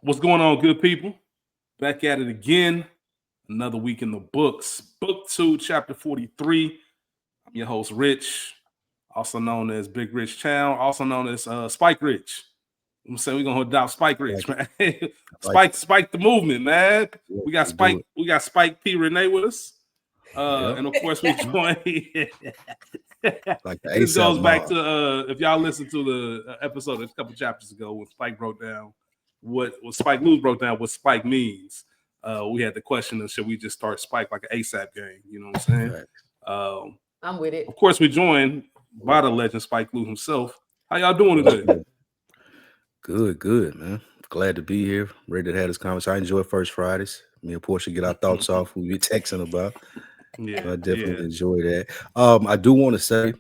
What's going on, good people? Back at it again. Another week in the books. Book 2, Chapter 43. I'm your host, Rich, also known as Big Rich Chow, also known as Spike Rich. I'm saying we're gonna adopt Spike Rich, man. Spike the movement, man. Yeah, we got Spike P. Renee with us. And of course we join. Like this goes back to if y'all listen to the episode a couple chapters ago when Spike broke down what Spike Lou broke down what Spike means. We had the question of should we just start Spike like an ASAP game? You know what I'm saying? Right. I'm with it. Of course, we joined by the legend Spike Lou himself. How y'all doing today? Good, man. Glad to be here. Ready to have this conversation. I enjoy First Fridays. Me and Portia get our thoughts off. We be texting about. Yeah, so I definitely enjoy that. I do want to say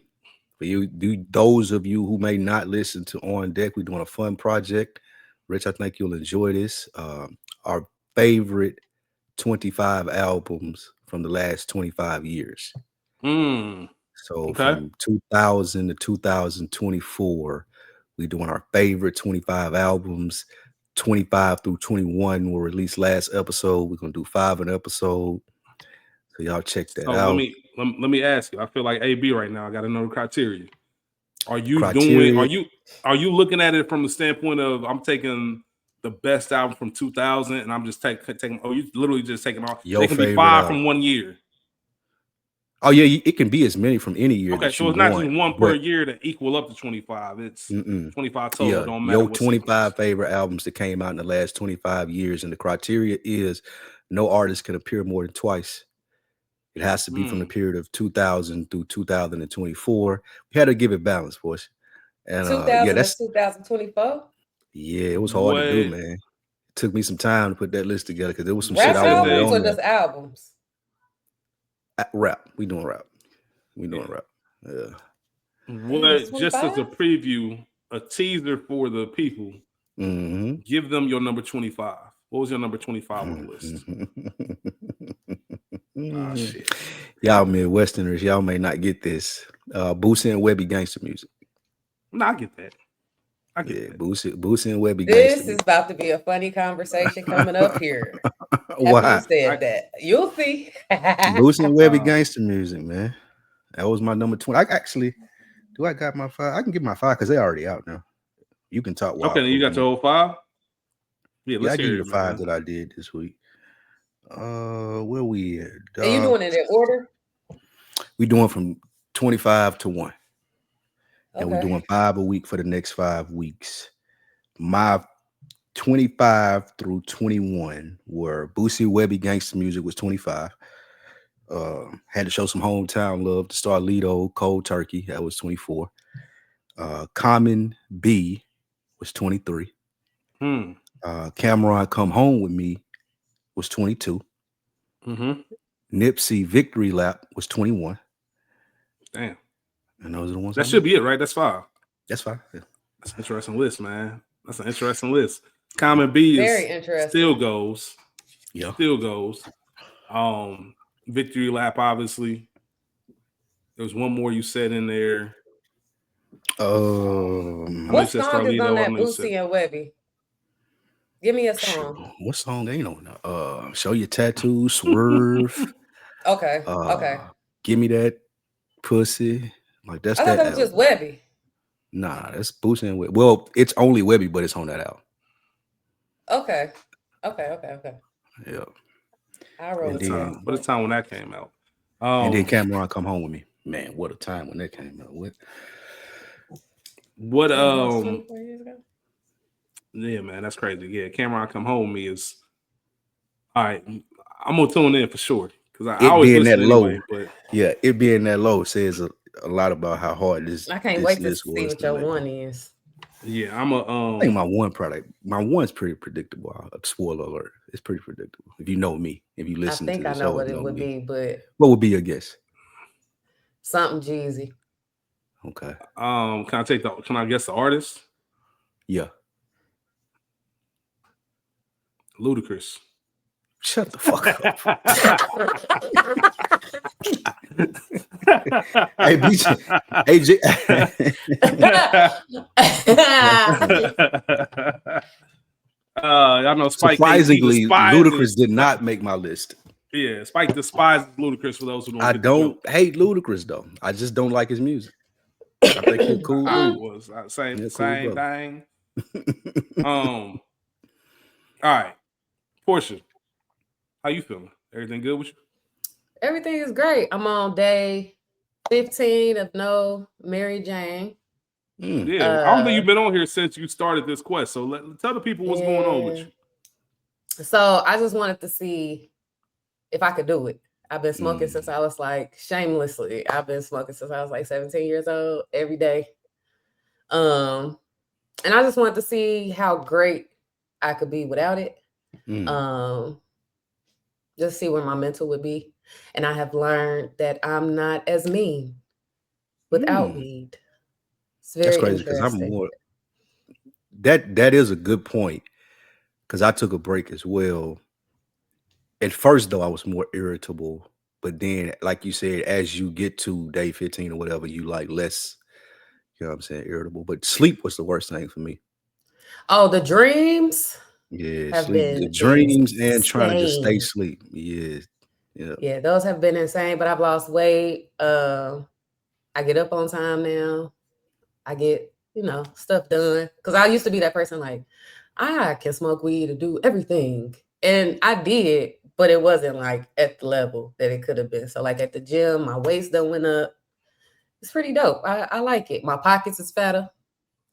for you, those of you who may not listen to On Deck, we're doing a fun project. Rich, I think you'll enjoy this. Our favorite 25 albums from the last 25 years. So from 2000 to 2024, we're doing our favorite 25 albums. 25 through 21 were released last episode. We're gonna do 5 an episode. So y'all check that out. Let me ask you. I feel like AB right now. I got to know the criteria. Are you looking at it from the standpoint of I'm taking the best album from 2000 and I'm just taking? Oh, you literally just taking off. They can be 5 from 1 year. Oh yeah, it can be as many from any year. Okay, so it's not just one per year to equal up to 25. It's 25 total. Yeah, don't matter. Your 25 favorite albums that came out in the last 25 years, and the criteria is no artist can appear more than twice. It has to be from the period of 2000 through 2024. We had to give it balance, boys. And 2000 that's 2024. Yeah, it was hard to do, man. It took me some time to put that list together because there was some rap shit I was albums or just albums. Rap. We doing rap. Yeah. What? Just as a preview, a teaser for the people. Give them your number 25. What was your number 25 on the list? Shit. Y'all Midwesterners, y'all may not get this. Boosie and Webby gangster music. No, I get that. Boosie and Webby. This is about to be a funny conversation coming up here. Why? You said that. You'll see. Boosie and Webby gangster music, man. That was my number 20. I got my 5? I can get my 5 because they're already out now. You can talk. Okay, you got your whole 5? Yeah, I give you the 5 that I did this week. Where we at? Are you doing it in order? We doing from 25 to 1. And we're doing 5 a week for the next 5 weeks. My 25 through 21 were Boosie Webby gangster music was 25. Had to show some hometown love to Starlito, Cold Turkey. That was 24. Common B was 23. Cameron Come Home With Me was 22. Nipsey Victory Lap was 21. Damn. And those are the ones that should be it, right? That's 5. That's 5. Yeah. That's an interesting list, man. That's an interesting list. Common B very interesting. Still goes. Yeah. Still goes. Victory Lap, obviously. There's one more you said in there. What song is on that Boosie and Webby? Give me a song. What song ain't on? Show Your Tattoo, Swerve. Okay. Give Me That Pussy. Like that's I thought that was just Webby. Nah, that's Boosie and Webby. Well, it's only Webby, but it's on that album. Okay. Yeah. I wrote what a time when that came out. And then Cameron Come Home With Me. Man, what a time when that came out. What 24 years ago? Yeah, man, that's crazy. Yeah, Cameron Come Home With Me is all right. I'm gonna tune in for sure. Because I always being that low, anyway, but it being that low says a lot about how hard this. I can't wait to see what your 1 is. Yeah, I think my 1 product. My 1's pretty predictable. Spoiler alert! It's pretty predictable. If you know me, if you listen to the show, I know what it would be, but what would be your guess? Something Jeezy. Okay. Can I guess the artist? Yeah. Ludacris. Shut the fuck up. Hey, BJ. Hey, J. I know Spike. Surprisingly, Ludacris did not make my list. Yeah, Spike despises Ludacris for those who don't. I don't hate Ludacris though. I just don't like his music. I think he's a cool dude. Same thing. All right, Portia, how you feeling? Everything good with you? Everything is great. I'm on day 15 of No Mary Jane. Yeah, I don't think you've been on here since you started this quest. So tell the people what's going on with you. So I just wanted to see if I could do it. I've been smoking since I was like, shamelessly, I've been smoking since I was like 17 years old every day. And I just wanted to see how great I could be without it. Just see where my mental would be. And I have learned that I'm not as mean without weed. It's very crazy because I'm more. That is a good point because I took a break as well. At first, though, I was more irritable, but then, like you said, as you get to day 15 or whatever, you like less. You know what I'm saying? Irritable, but sleep was the worst thing for me. Oh, the dreams. Yeah, sleep, the dreams insane. And trying to just stay asleep. Yeah, those have been insane. But I've lost weight. I get up on time now. I get stuff done because I used to be that person like I can smoke weed and do everything, and I did, but it wasn't like at the level that it could have been. So like at the gym, my waist done went up. It's pretty dope. I like it. My pockets is fatter,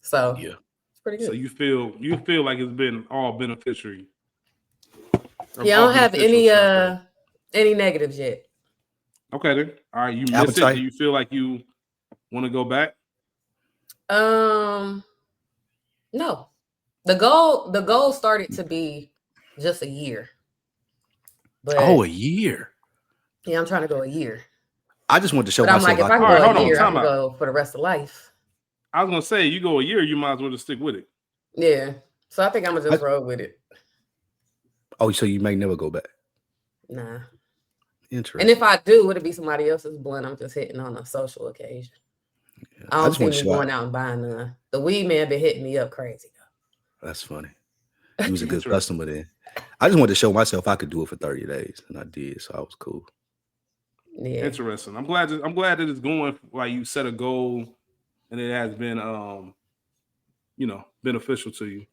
so yeah, it's pretty good. So you feel like it's been all beneficial. Yeah, I don't have any negatives yet. Okay then. All right, you miss it. Do you feel like you want to go back? No. The goal started to be just a year. But a year. Yeah, I'm trying to go a year. I just want to show myself. I'm like, if I can go a year, I can go for the rest of life. I was gonna say, you go a year, you might as well just stick with it. Yeah. So I think I'm gonna just roll with it. Oh, so you may never go back? Nah. Interesting. And if I do, it'll be somebody else's blunt. I'm just hitting on a social occasion. Yeah, I don't see me going out and buying none. The weed man been hitting me up crazy though. That's funny. He was a good customer then. I just wanted to show myself I could do it for 30 days, and I did, so I was cool. Yeah. Interesting. I'm glad that it's going like you set a goal and it has been beneficial to you.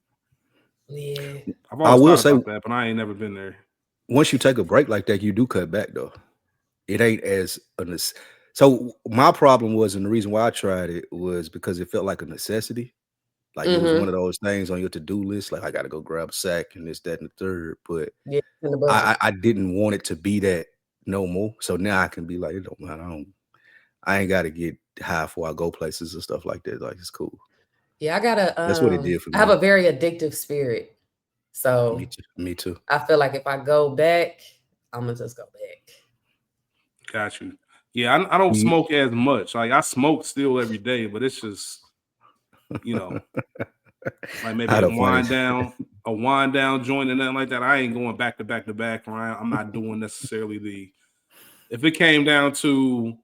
Yeah. I will say about that, but I ain't never been there. Once you take a break like that, you do cut back though. It ain't as so my problem was, and the reason why I tried it was because it felt like a necessity. Like it was one of those things on your to-do list, like I got to go grab a sack and this, that, and the third. But I didn't want it to be that no more. So now I can be like, it don't matter. I ain't got to get high before I go places and stuff like that. Like it's cool. Yeah, I gotta. That's what it did for me. I have a very addictive spirit, so me too. I feel like if I go back, I'm gonna just go back. Got you. Yeah, I don't smoke as much. Like I smoke still every day, but it's just. Like maybe a wind down joint and nothing like that. I ain't going back to back to back. Right? I'm not doing necessarily if it came down to,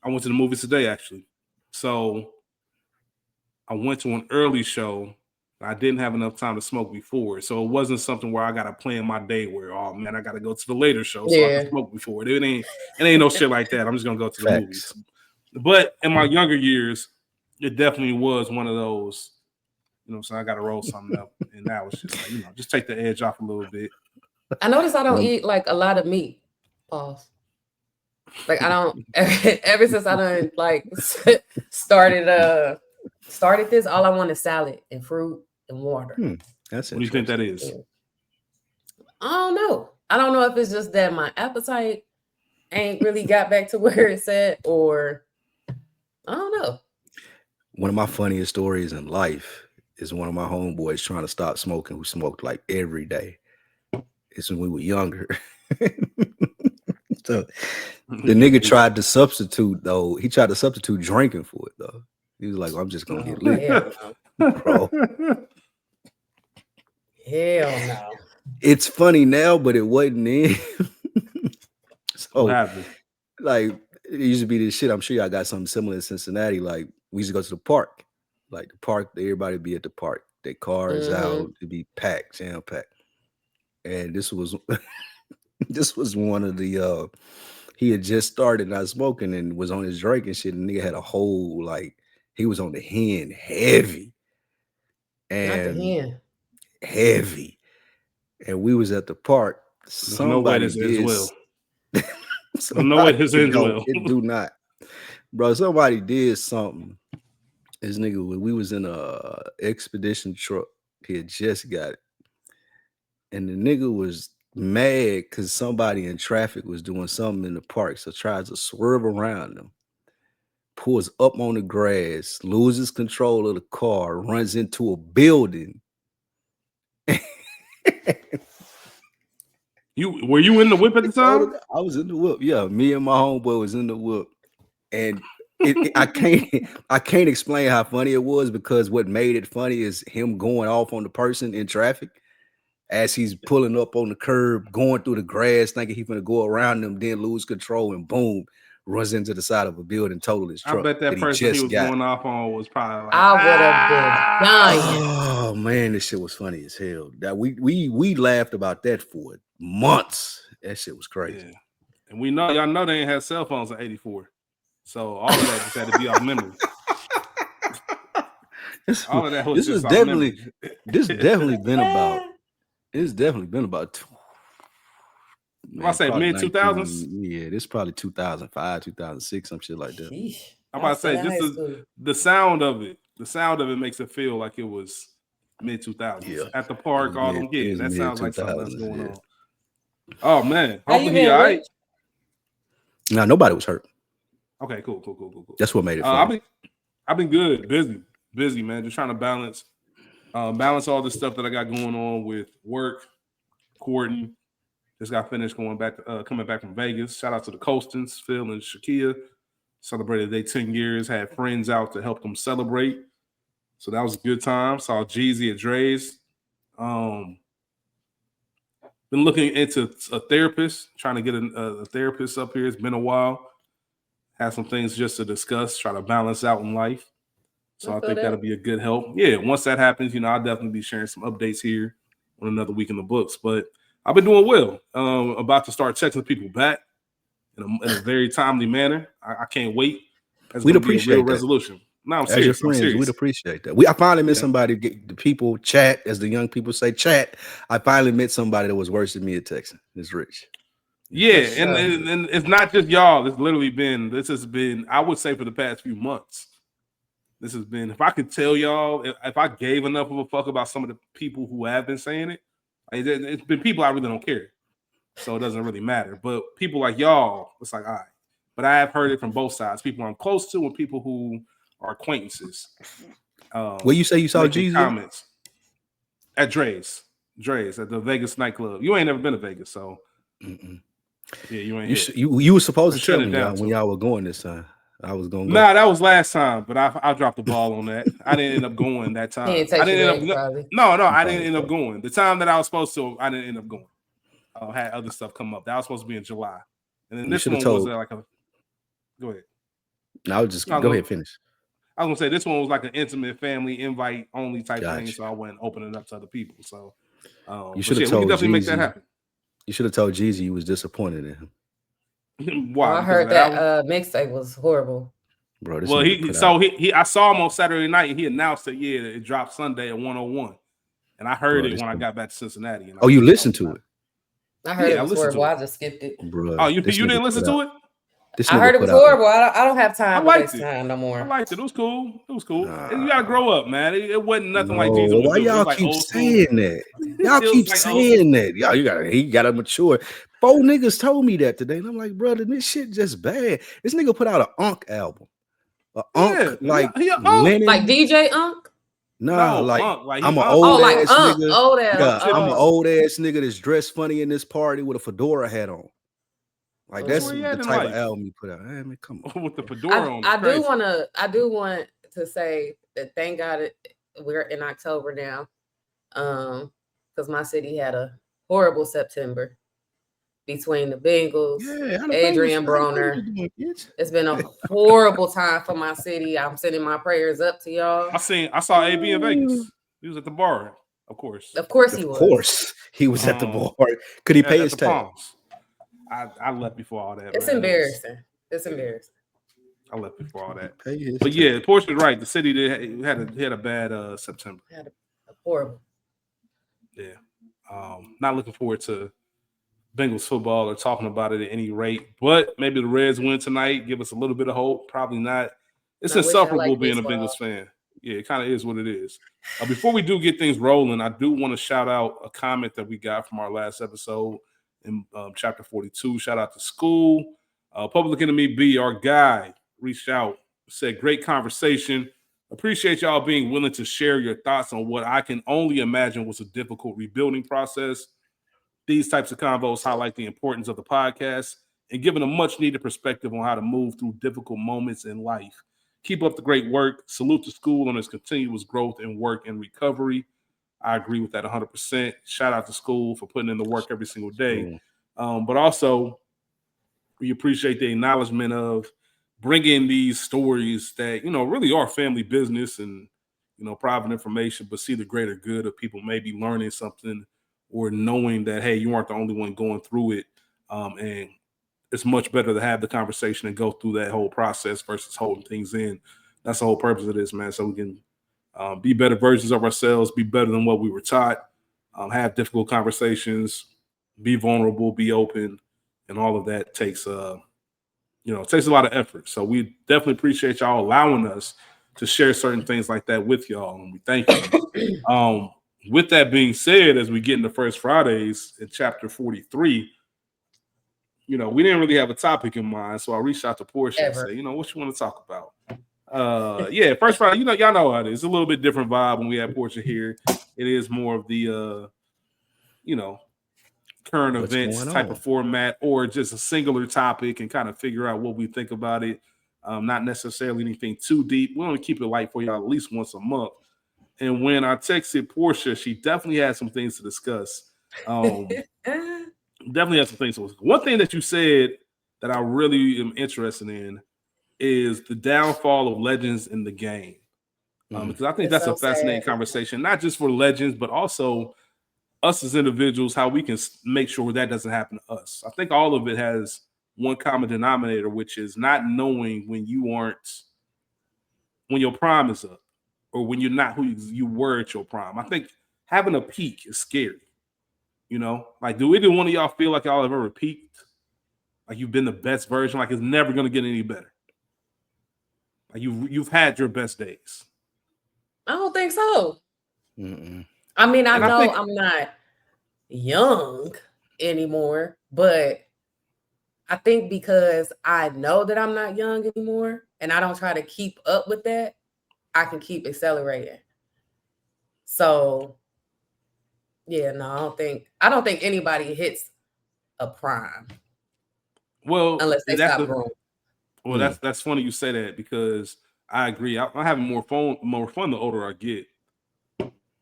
I went to the movies today actually. So I went to an early show. I didn't have enough time to smoke before. So it wasn't something where I got to plan my day where, oh man, I got to go to the later show so I can smoke before. It ain't no shit like that. I'm just going to go to the movies. But in my younger years, it definitely was one of those, so I got to roll something up. And that was just like, just take the edge off a little bit. I notice I don't eat like a lot of meat. Pause. Like I don't, ever since I done like started this, all I want is salad and fruit and water. What do you think that is? I don't know. I don't know if it's just that my appetite ain't really got back to where it's at, or I don't know. One of my funniest stories in life is one of my homeboys trying to stop smoking, who smoked like every day. It's when we were younger. So the nigga tried to substitute though. He tried to substitute drinking for it though. He was like, I'm just gonna get lit. Bro. Hell no. It's funny now, but it wasn't then. So like it used to be this shit. I'm sure y'all got something similar in Cincinnati. Like we used to go to the park. Like the park, everybody be at the park. Their car is out to be packed, jam packed. And this was this was one of the he had just started not smoking and was on his drink and shit. And nigga had a whole like he was on the hen heavy. Not the And hen. heavy. And we was at the park. There's no way Somebody this ends did. well. There's no way this ends well. It do not. Bro, somebody did something. This nigga, we was in a expedition truck. He had just got it. And the nigga was mad because somebody in traffic was doing something in the park. So tries to swerve around them. Pulls up on the grass, loses control of the car, runs into a building. Were you in the whip at the time? I was in the whip. Yeah, me and my homeboy was in the whip. And I can't explain how funny it was because what made it funny is him going off on the person in traffic as he's pulling up on the curb, going through the grass, thinking he's gonna go around them, then lose control and boom, runs into the side of a building, total his truck. I bet that person he was going off on was probably like, I would have been dying. Oh man, this shit was funny as hell. That we laughed about that for months. That shit was crazy. Yeah. And we know y'all know they ain't had cell phones in '84. So all of that just had to be off memory. All of that was just definitely definitely been about. It's definitely been about. Man, I say mid 2000s. Yeah, this is probably 2005, 2006, some shit like that. Sheesh. I'm about to say this is the sound of it. The sound of it makes it feel like it was mid 2000s. Yeah. At the park, all them kids. That sounds like something that's going on. Oh man, hopefully he all right. No, nobody was hurt. Okay, cool. That's what made it fun. I've been good, busy, man. Just trying to balance all the stuff that I got going on with work, courting. Just got finished coming back from Vegas. Shout out to the Colstons, Phil and Shakia. Celebrated their 10 years. Had friends out to help them celebrate. So that was a good time. Saw Jeezy at Dre's. Been looking into a therapist, trying to get a therapist up here. It's been a while. Have some things just to discuss, try to balance out in life. So I think that'll be a good help. Yeah, once that happens, I'll definitely be sharing some updates here on another week in the books. But I've been doing well. About to start texting people back in a very timely manner. I can't wait. We'd appreciate that. Resolution. No, I'm as serious. Your friends, I'm serious. We'd appreciate that. I finally met somebody. The people chat, as the young people say, chat. I finally met somebody that was worse than me at texting. It's Rich. Yeah, and it's not just y'all. This has been, I would say, for the past few months. This has been, if I could tell y'all, if I gave enough of a fuck about some of the people who have been saying it, it's been people I really don't care. So it doesn't really matter. But people like y'all, it's like, all right. But I have heard it from both sides. People I'm close to and people who are acquaintances. Where you say you saw Jeezy? Comments at Dre's at the Vegas nightclub. You ain't never been to Vegas, so yeah, you ain't. You were supposed to tell me when y'all were going this time. I was going. Nah, that was last time, but I dropped the ball on that. I didn't end up going that time. I didn't end up going. The time that I was supposed to, I didn't end up going. Had other stuff come up. That was supposed to be in July, and then this one was like a. Go ahead. No, I was just go ahead, finish. I was gonna say this one was like an intimate family invite only type thing, so I went opening up to other people. So you should have told we definitely Jeezy, make that happen. You should have told Jeezy you was disappointed in him. Why? I heard that mixtape was horrible. Bro, I saw him on Saturday night and he announced that it dropped Sunday at 101. And I heard it when I got back to Cincinnati. And you listened to it? I heard it was horrible. I just skipped it. Bro, oh, you didn't listen to it? I heard it was horrible. I don't have time to waste time no more. I liked it. It was cool. And you gotta grow up, man. It wasn't nothing like Jesus. Why y'all keep saying that? Y'all keep saying that. He gotta mature. 4 niggas told me that today. And I'm like, brother, this shit just bad. This nigga put out an Unk album. Like DJ Unk? Nah, I'm an old ass nigga. I'm an old ass nigga that's dressed funny in this party with a fedora hat on. Like that's the type of album you put out. Hey, man, come on. With the fedora on. I do want to say that thank God we're in October now. Because my city had a horrible September between the Bengals, Adrian Broner. It's been a horrible time for my city. I'm sending my prayers up to y'all. I saw AB in Vegas. He was at the bar, of course. Of course he Of was. course, he was at the bar. Could he pay his the tab? Palms. I left before all that. It's man. embarrassing. It's embarrassing. I left before all that. Pay his But tab. yeah, Portia's right. The city had a bad September. Had a horrible. Yeah. Not looking forward to Bengals football or talking about it at any rate. But maybe the Reds win tonight, give us a little bit of hope. Probably not. It's insufferable being a Bengals fan. Yeah, it kind of is what it is. Before we do get things rolling, I do want to shout out a comment that we got from our last episode in chapter 42. Shout out to school. Public Enemy B, our guy, reached out, said, great conversation. Appreciate y'all being willing to share your thoughts on what I can only imagine was a difficult rebuilding process. These types of convos highlight the importance of the podcast and giving a much needed perspective on how to move through difficult moments in life. Keep up the great work. Salute to school on its continuous growth and work and recovery. I agree with that 100%. Shout out to school for putting in the work every single day. But also, we appreciate the acknowledgement of bringing these stories that, really are family business and, private information, but see the greater good of people maybe learning something or knowing that, hey, you aren't the only one going through it. And it's much better to have the conversation and go through that whole process versus holding things in. That's the whole purpose of this, man. So we can be better versions of ourselves, be better than what we were taught, have difficult conversations, be vulnerable, be open, and all of that takes, it takes a lot of effort. So we definitely appreciate y'all allowing us to share certain things like that with y'all, and we thank you. With that being said, as we get into First Fridays in chapter 43, we didn't really have a topic in mind, so I reached out to Portia and said, what you want to talk about? First Friday, y'all know how it is. It's a little bit different vibe when we have Portia here. It is more of the, current events type of format, or just a singular topic and kind of figure out what we think about it. Not necessarily anything too deep. We want to keep it light for y'all at least once a month. And when I texted Portia, she definitely had some things to discuss. Definitely had some things to discuss. One thing that you said that I really am interested in is the downfall of legends in the game. Because I think that's a fascinating conversation, not just for legends, but also us as individuals, how we can make sure that doesn't happen to us. I think all of it has one common denominator, which is not knowing when your prime is up, or when you're not who you were at your prime. I think having a peak is scary. Like, do either one of y'all feel like y'all have ever peaked? Like you've been the best version, like it's never going to get any better? Like you've had your best days? I don't think so. Mm-mm. I mean, I know I'm not young anymore, but I think because I know that I'm not young anymore and I don't try to keep up with that, I can keep accelerating. So yeah, no, I don't think anybody hits a prime. Well, unless they stop growing. Well, that's funny you say that, because I agree. I'm having more fun the older I get.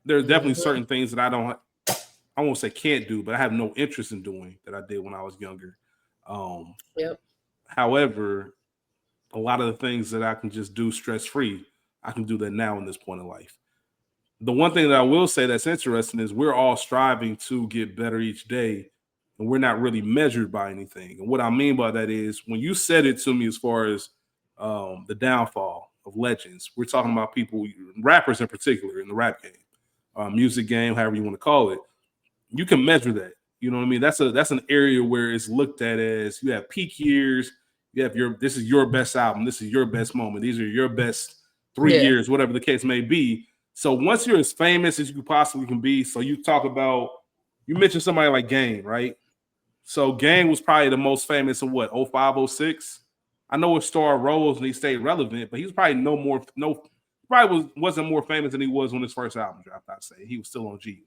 There's definitely certain things that I won't say can't do, but I have no interest in doing that I did when I was younger. However, a lot of the things that I can just do stress-free, I can do that now in this point in life. The one thing that I will say that's interesting is we're all striving to get better each day, and we're not really measured by anything. And what I mean by that is, when you said it to me as far as the downfall of legends, we're talking about people, rappers in particular, in the rap game, music game, however you want to call it. You can measure that. You know what I mean? That's an area where it's looked at as you have peak years. You have this is your best album. This is your best moment. These are your best 3 years, whatever the case may be. So once you're as famous as you possibly can be, so you mentioned somebody like Game, right? So Game was probably the most famous in what, 05, 06? I know his star rose and he stayed relevant, but he was probably wasn't more famous than he was when his first album dropped, I'd say. He was still on G.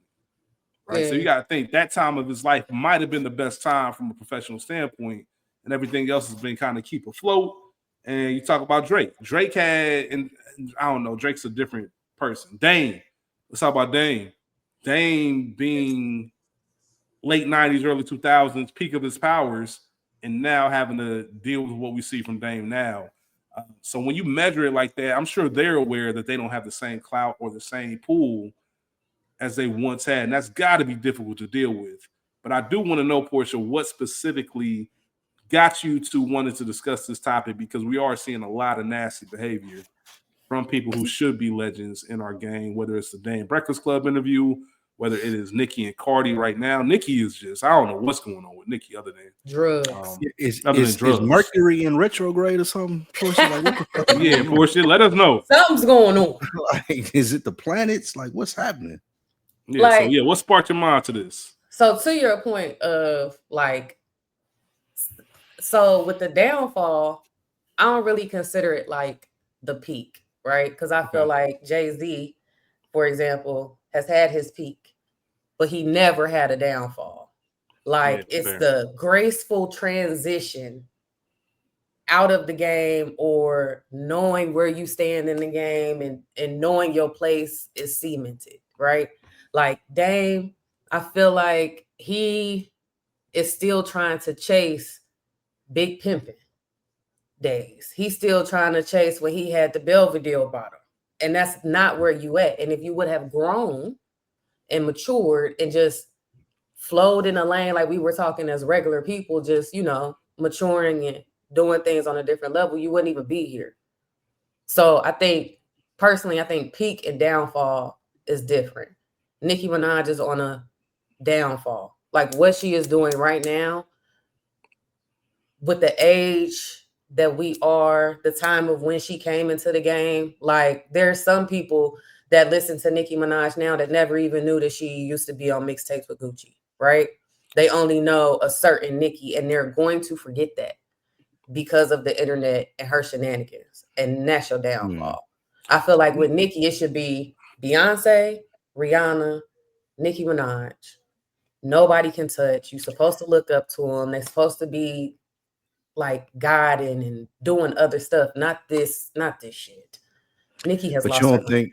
Right. So you got to think that time of his life might have been the best time from a professional standpoint, and everything else has been kind of keep afloat. And you talk about Drake. Drake had, and I don't know, Drake's a different person. Dame. Let's talk about Dame. Dame being late 90s, early 2000s, peak of his powers, and now having to deal with what we see from Dame now. So when you measure it like that, I'm sure they're aware that they don't have the same clout or the same pool as they once had. And that's got to be difficult to deal with. But I do want to know, Portia, what specifically got you to wanting to discuss this topic, because we are seeing a lot of nasty behavior from people who should be legends in our game, whether it's the Dame Breakfast Club interview, whether it is Nicki and Cardi right now. Nicki is just, I don't know what's going on with Nicki other than drugs. Is drugs. Mercury in retrograde or something? Portia, like, what the fuck is Yeah, going on? Portia, let us know. Something's going on. Like, is it the planets? Like, what's happening? Yeah, Like, so yeah, what sparked your mind to this? So to your point of like, so with the downfall, I don't really consider it like the peak, right? Because I feel like Jay-Z, for example, has had his peak, but he never had a downfall. Like, it's the graceful transition out of the game, or knowing where you stand in the game, and knowing your place is cemented, right? Like Dame, I feel like he is still trying to chase big pimping days. He's still trying to chase when he had the Belvedere bottle. And that's not where you at. And if you would have grown and matured and just flowed in a lane like we were talking as regular people, just, maturing and doing things on a different level, you wouldn't even be here. So I think peak and downfall is different. Nicki Minaj is on a downfall. Like what she is doing right now, with the age that we are, the time of when she came into the game, like there's some people that listen to Nicki Minaj now that never even knew that she used to be on mixtapes with Gucci, right? They only know a certain Nicki, and they're going to forget that because of the internet and her shenanigans, and that's your downfall. I feel like with Nicki, it should be Beyonce, Rihanna, Nicki Minaj. Nobody can touch. You're supposed to look up to them. They're supposed to be like guiding and doing other stuff, not this shit. Nicki has lost her mind.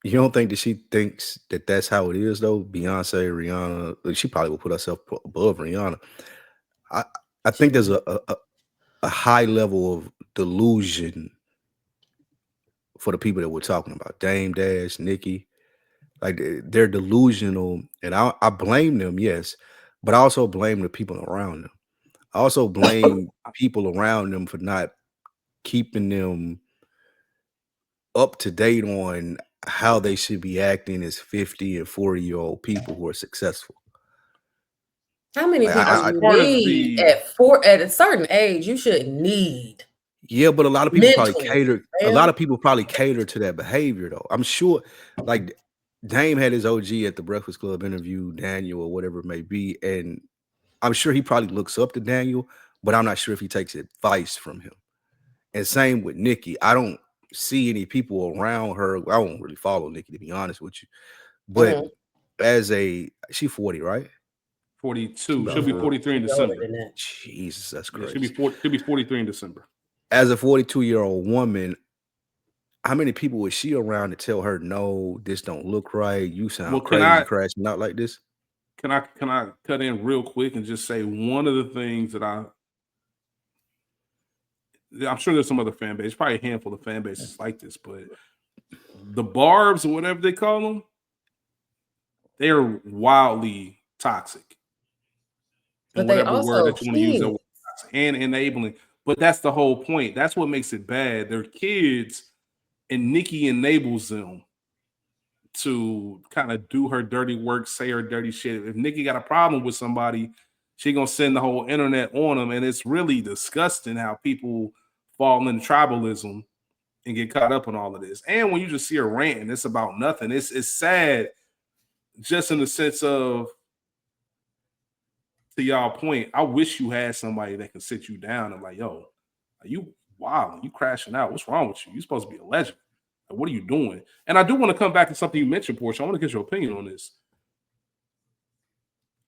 You don't think that she thinks that that's how it is though? Beyonce, Rihanna, like, she probably will put herself above Rihanna. I think there's a high level of delusion for the people that we're talking about. Dame Dash, Nicki, like they're delusional, and I blame them, yes, but I also blame the people around them. I also blame people around them for not keeping them up to date on how they should be acting as 50 and 40-year-old people who are successful. How many people you need at a certain age? You should need. Yeah, but a lot of people probably cater. A lot of people probably cater to that behavior, though. I'm sure, like Dame had his OG at the Breakfast Club interview, Daniel or whatever it may be, and I'm sure he probably looks up to Daniel, but I'm not sure if he takes advice from him. And same with Nicki. I don't see any people around her. I won't really follow Nicki, to be honest with you. But she 40, right? 42. She'll be 43 in December. Jesus, that's crazy. She'll be 43 in December. As a 42-year-old woman, how many people was she around to tell her, no, this don't look right? You sound crazy crashing out like this. Can I cut in real quick and just say one of the things that I'm sure there's some other fan base, probably a handful of fan bases like this, but the Barbs or whatever they call them, they are wildly toxic. But they also that you want to use that word, and enabling. But that's the whole point. That's what makes it bad. They're kids, and Nicki enables them to kind of do her dirty work, say her dirty shit. If Nicki got a problem with somebody, she gonna send the whole internet on them, and it's really disgusting how people fall into tribalism and get caught up in all of this. And when you just see her ranting, it's about nothing. It's sad, just in the sense of, to y'all point, I wish you had somebody that can sit you down and like, yo, are you wild? You crashing out? What's wrong with you? You're supposed to be a legend. Like, what are you doing? And I do want to come back to something you mentioned, Portia. I want to get your opinion on this.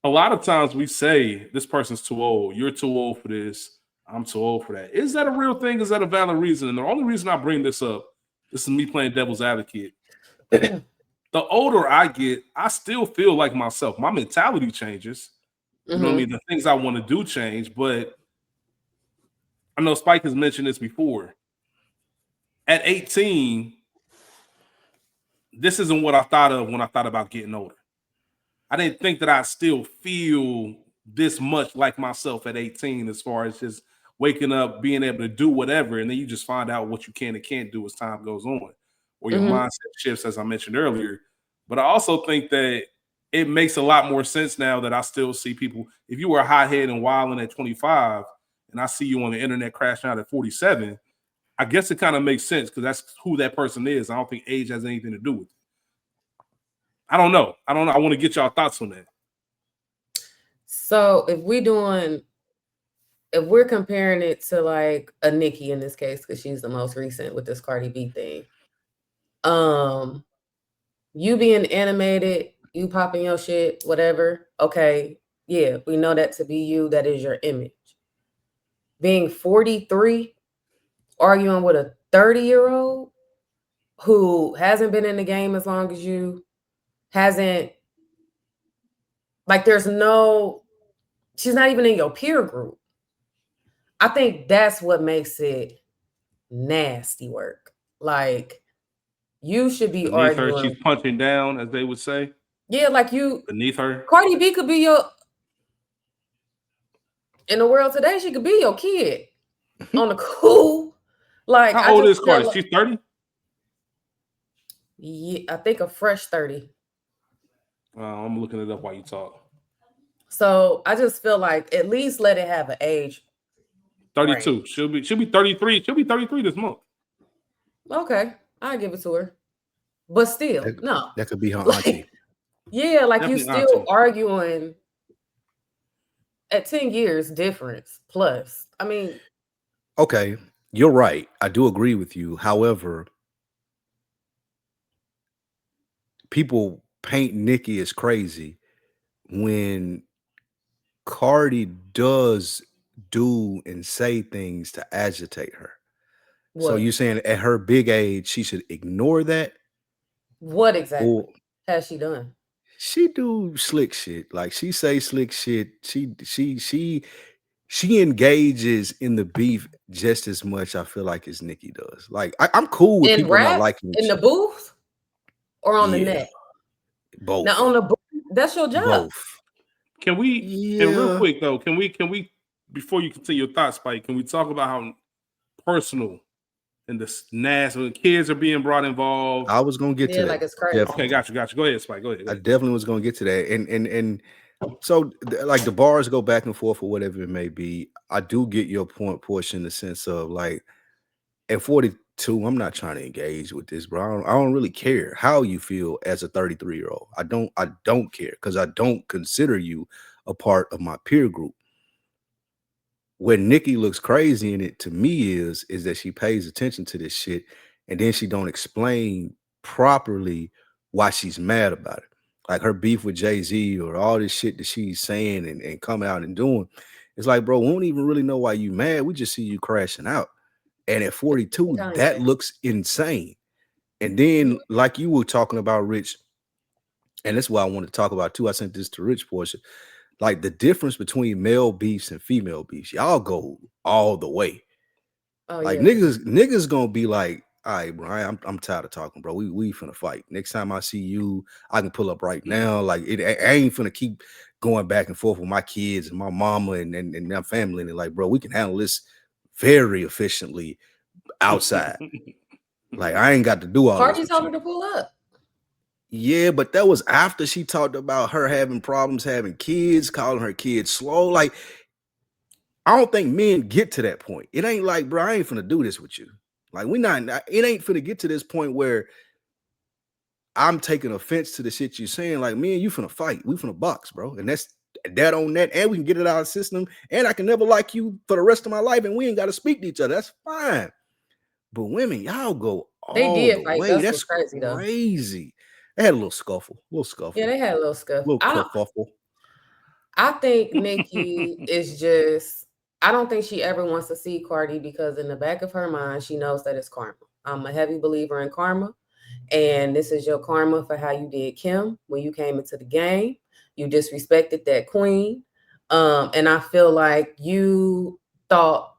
A lot of times we say this person's too old. You're too old for this. I'm too old for that. Is that a real thing? Is that a valid reason? And the only reason I bring this up, this is me playing devil's advocate. The older I get, I still feel like myself. My mentality changes. You know what I mean? The things I want to do change, but I know Spike has mentioned this before. At 18, this isn't what I thought of when I thought about getting older. I didn't think that I'd still feel this much like myself at 18, as far as just waking up, being able to do whatever, and then you just find out what you can and can't do as time goes on, or your mindset shifts, as I mentioned earlier. But I also think that it makes a lot more sense now that I still see people. If you were a hothead and wilding at 25, and I see you on the internet crashing out at 47, I guess it kind of makes sense because that's who that person is. I don't think age has anything to do with it. I don't know. I want to get y'all thoughts on that. So if we're comparing it to like a Nicki in this case, because she's the most recent with this Cardi B thing. You being animated, you popping your shit, whatever. Okay, yeah, we know that to be you. That is your image. Being 43, arguing with a 30-year-old who hasn't been in the game as long as you, hasn't, like, she's not even in your peer group. I think that's what makes it nasty work. Like, you should be beneath arguing. her, she's punching down, as they would say. Yeah, like you beneath her. Cardi B could be in the world today, she could be your kid on the cool. Like, how old is Cardi? She's 30? Yeah, I think a fresh 30. I'm looking it up while you talk. So I just feel like at least let it have an age. 32. Right. She'll be 33. She'll be 33 this month. Okay, I'll give it to her. But still, that could be her auntie. Yeah, like you still arguing at 10 years difference plus. I mean, okay, you're right. I do agree with you. However, people paint Nicki as crazy when Cardi does do and say things to agitate her. What? So you're saying at her big age, she should ignore that? What exactly has she done? She do slick shit. Like, she say slick shit. She engages in the beef just as much, I feel like, as Nicki does. Like, I'm cool with people not liking in the booth or on the net. Both. Now on the booth, that's your job. Both. Can we? And real quick though, can we? Before you continue your thoughts, Spike, can we talk about how personal and the nasty when kids are being brought involved? I was gonna get to that. Like it's crazy. Okay, got you. Go ahead, Spike. Go ahead. I definitely was gonna get to that. And so, like, the bars go back and forth or whatever it may be. I do get your point, Portia, in the sense of, like, at 42, I'm not trying to engage with this, bro. I don't really care how you feel as a 33-year-old. I don't care, because I don't consider you a part of my peer group. Where Nicki looks crazy in it to me is that she pays attention to this shit and then she don't explain properly why she's mad about it. Like her beef with Jay-Z or all this shit that she's saying and coming out and doing. It's like, bro, we don't even really know why you mad. We just see you crashing out. And at 42, that looks insane. And then, like you were talking about, Rich, and that's what I want to talk about too. I sent this to Rich, Portia. Like, the difference between male beefs and female beefs, y'all go all the way. Oh, like, yeah. niggas gonna be like, all right, bro, I'm tired of talking, bro. We finna fight. Next time I see you, I can pull up right now. Like, I ain't finna keep going back and forth with my kids and my mama and my family. And like, bro, we can handle this very efficiently outside. Like, I ain't got to do all this. Cardi told her to pull up. Yeah, but that was after she talked about her having problems having kids, calling her kids slow. Like, I don't think men get to that point. It ain't like, bro, I ain't finna do this with you. Like, it ain't finna get to this point where I'm taking offense to the shit you're saying. Like, me and you finna fight. We finna box, bro. And that's that on that. And we can get it out of the system. And I can never like you for the rest of my life. And we ain't got to speak to each other. That's fine. But women, y'all go all the way. That's crazy, though. They had a little scuffle. Yeah, they had a little scuffle. Little kerfuffle. I think Nicki is just, I don't think she ever wants to see Cardi because in the back of her mind, she knows that it's karma. I'm a heavy believer in karma. And this is your karma for how you did Kim when you came into the game. You disrespected that queen. And I feel like you thought,